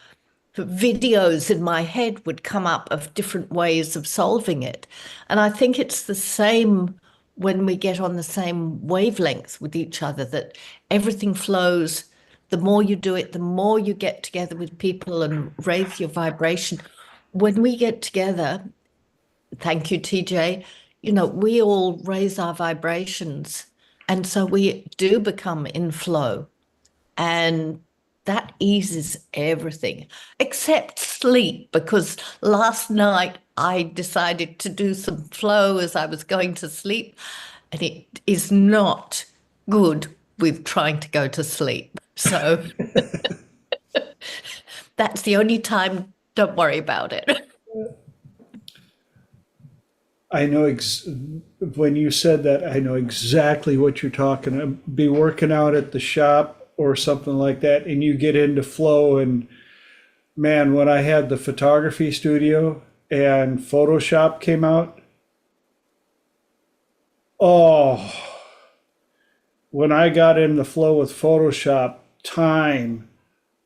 videos in my head would come up of different ways of solving it. And I think it's the same when we get on the same wavelength with each other, that everything flows. The more you do it, the more you get together with people and raise your vibration. When we get together, thank you, TJ, you know, we all raise our vibrations. And so we do become in flow. And that eases everything except sleep, because last night I decided to do some flow as I was going to sleep, and it is not good with trying to go to sleep. So that's the only time, don't worry about it. I know when you said that, I know exactly what you're talking about. Be working out at the shop or something like that, and you get into flow. And man, when I had the photography studio and Photoshop came out, oh, when I got in the flow with Photoshop, time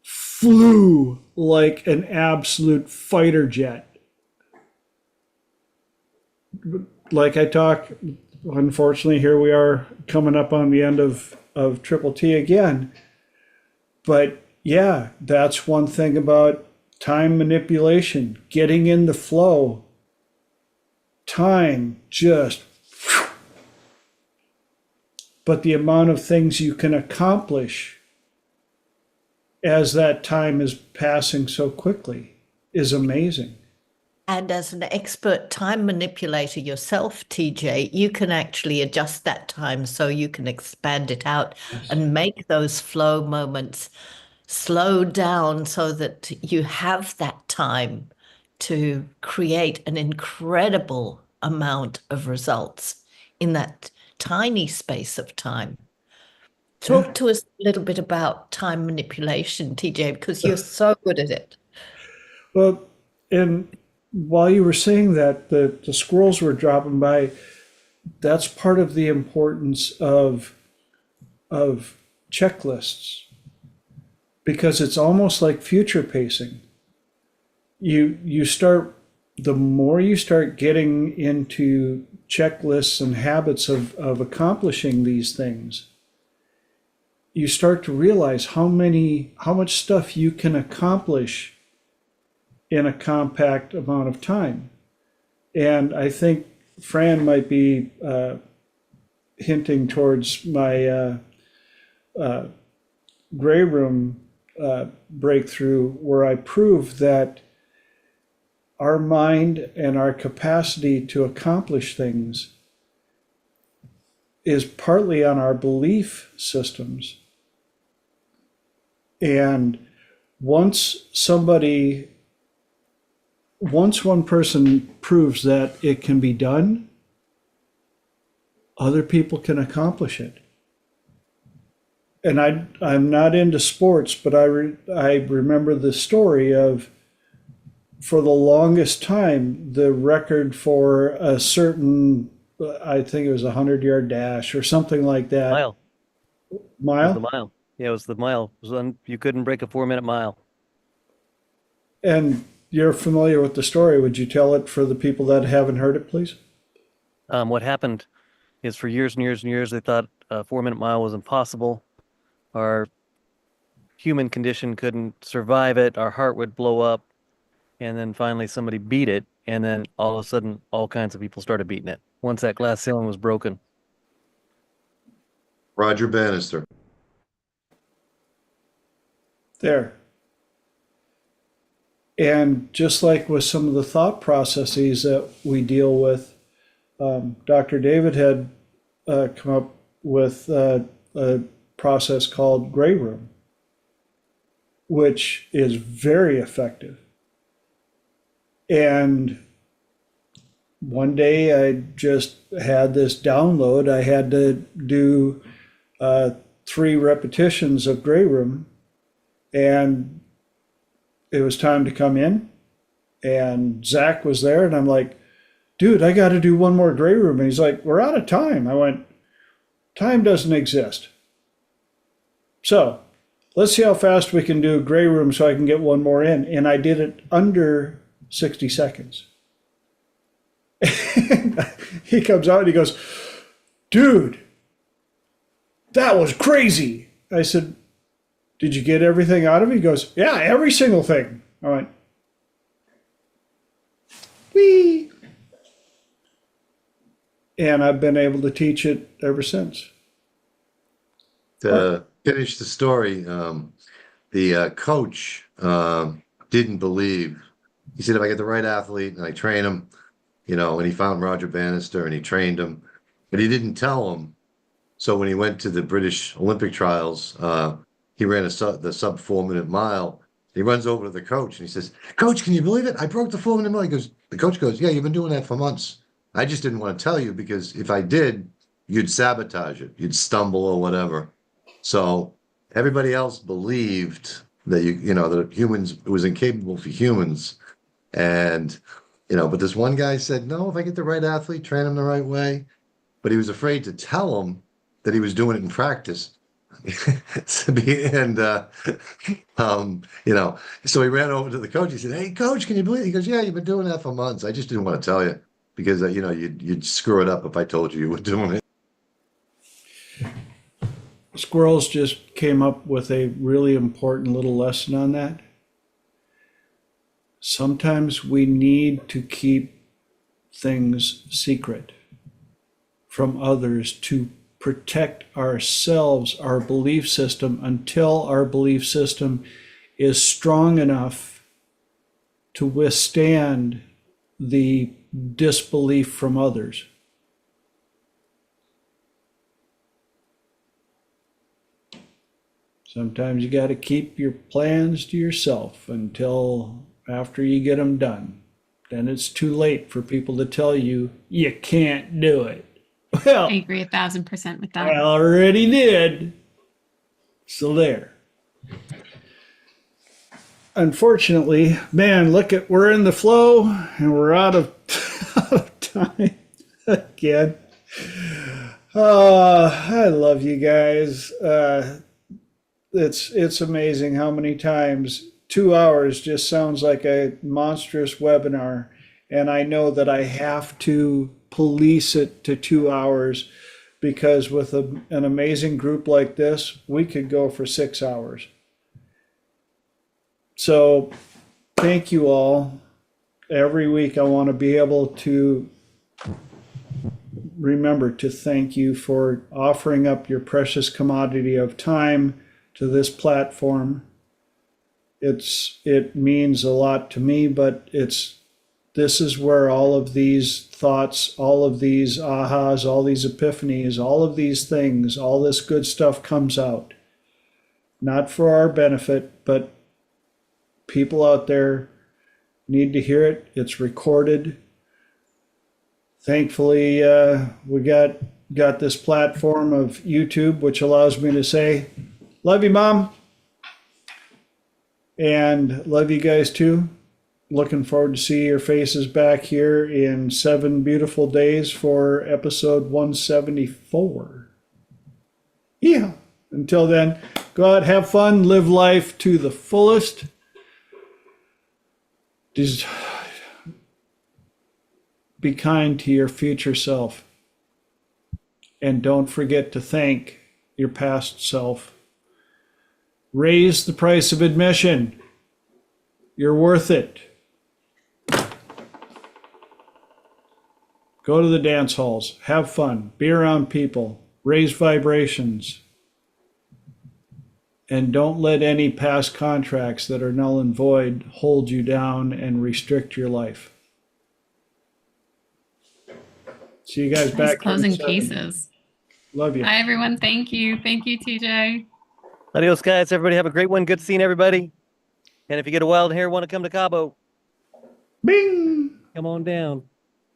flew like an absolute fighter jet. Like I talk, unfortunately, here we are coming up on the end of Triple T again. But yeah, that's one thing about time manipulation, getting in the flow. Time just, but the amount of things you can accomplish as that time is passing so quickly is amazing. And as an expert time manipulator yourself, TJ, you can actually adjust that time so you can expand it out and make those flow moments slow down so that you have that time to create an incredible amount of results in that tiny space of time. Talk to us a little bit about time manipulation, TJ, because you're so good at it. Well, and while you were saying that, the squirrels were dropping by. That's part of the importance of checklists, because it's almost like future pacing. You start, the more you start getting into checklists and habits of accomplishing these things, you start to realize how much stuff you can accomplish in a compact amount of time. And I think Fran might be hinting towards my gray room breakthrough, where I prove that our mind and our capacity to accomplish things is partly on our belief systems. And once one person proves that it can be done, other people can accomplish it. And I'm not into sports, but I remember the story of, for the longest time, the record for a certain, I think it was 100-yard dash or something like that. Mile. It was Mile? the mile. Yeah, it was the mile. You couldn't break a 4-minute mile. And you're familiar with the story. Would you tell it for the people that haven't heard it, please? What happened is for years and years and years, they thought a 4-minute mile was impossible. Our human condition couldn't survive it. Our heart would blow up. And then finally somebody beat it. And then all of a sudden, all kinds of people started beating it once that glass ceiling was broken. Roger Bannister. There. And just like with some of the thought processes that we deal with, Dr. David had come up with a process called gray room, which is very effective. And one day I just had this download. I had to do 3 repetitions of gray room, and it was time to come in, and Zach was there, and I'm like, dude, I got to do one more gray room. And he's like, we're out of time. I went, time doesn't exist. So let's see how fast we can do a gray room so I can get one more in. And I did it under 60 seconds. He comes out and he goes, dude, that was crazy. I said, did you get everything out of it? He goes, yeah, every single thing. I went, whee. And I've been able to teach it ever since. To finish the story, the coach didn't believe. He said, if I get the right athlete and I train him, and he found Roger Bannister and he trained him, but he didn't tell him. So when he went to the British Olympic trials, he ran the sub 4-minute mile. He runs over to the coach and he says, Coach, can you believe it? I broke the 4-minute mile. The coach goes, yeah, you've been doing that for months. I just didn't want to tell you because if I did, you'd sabotage it. You'd stumble or whatever. So everybody else believed that that humans, it was incapable for humans. And, but this one guy said, no, if I get the right athlete, train him the right way. But he was afraid to tell him that he was doing it in practice. So he ran over to the coach. He said, hey, coach, can you believe it? He goes, yeah, you've been doing that for months. I just didn't want to tell you because, you'd screw it up if I told you were doing it. Squirrels just came up with a really important little lesson on that. Sometimes we need to keep things secret from others to protect ourselves, our belief system, until our belief system is strong enough to withstand the disbelief from others. Sometimes you got to keep your plans to yourself until after you get them done. Then it's too late for people to tell you you can't do it. Well, I agree 1,000% with that. I already did. So there. Unfortunately, man, we're in the flow and we're out of time again. I love you guys. It's amazing how many times 2 hours just sounds like a monstrous webinar. And I know that I have to police it to 2 hours because with an amazing group like this, we could go for 6 hours. So thank you all. Every week I want to be able to remember to thank you for offering up your precious commodity of time to this platform. It means a lot to me, but this is where all of these thoughts, all of these ahas, all these epiphanies, all of these things, all this good stuff comes out. Not for our benefit, but people out there need to hear it. It's recorded. Thankfully, we got got this platform of YouTube, which allows me to say, love you, Mom. And love you guys too. Looking forward to see your faces back here in 7 beautiful days for episode 174. Yeah. Until then, go out, have fun, live life to the fullest. Just be kind to your future self. And don't forget to thank your past self. Raise the price of admission. You're worth it. Go to the dance halls, have fun, be around people, raise vibrations, and don't let any past contracts that are null and void hold you down and restrict your life. See you guys Nice back here in closing 7. cases. Love you. Hi, everyone. Thank you. Thank you, TJ. Adios, guys. Everybody have a great one. Good seeing everybody. And if you get a wild hair, want to come to Cabo, Bing! come on down.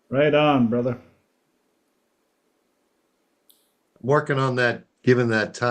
Right on, brother. Working on that, given that time.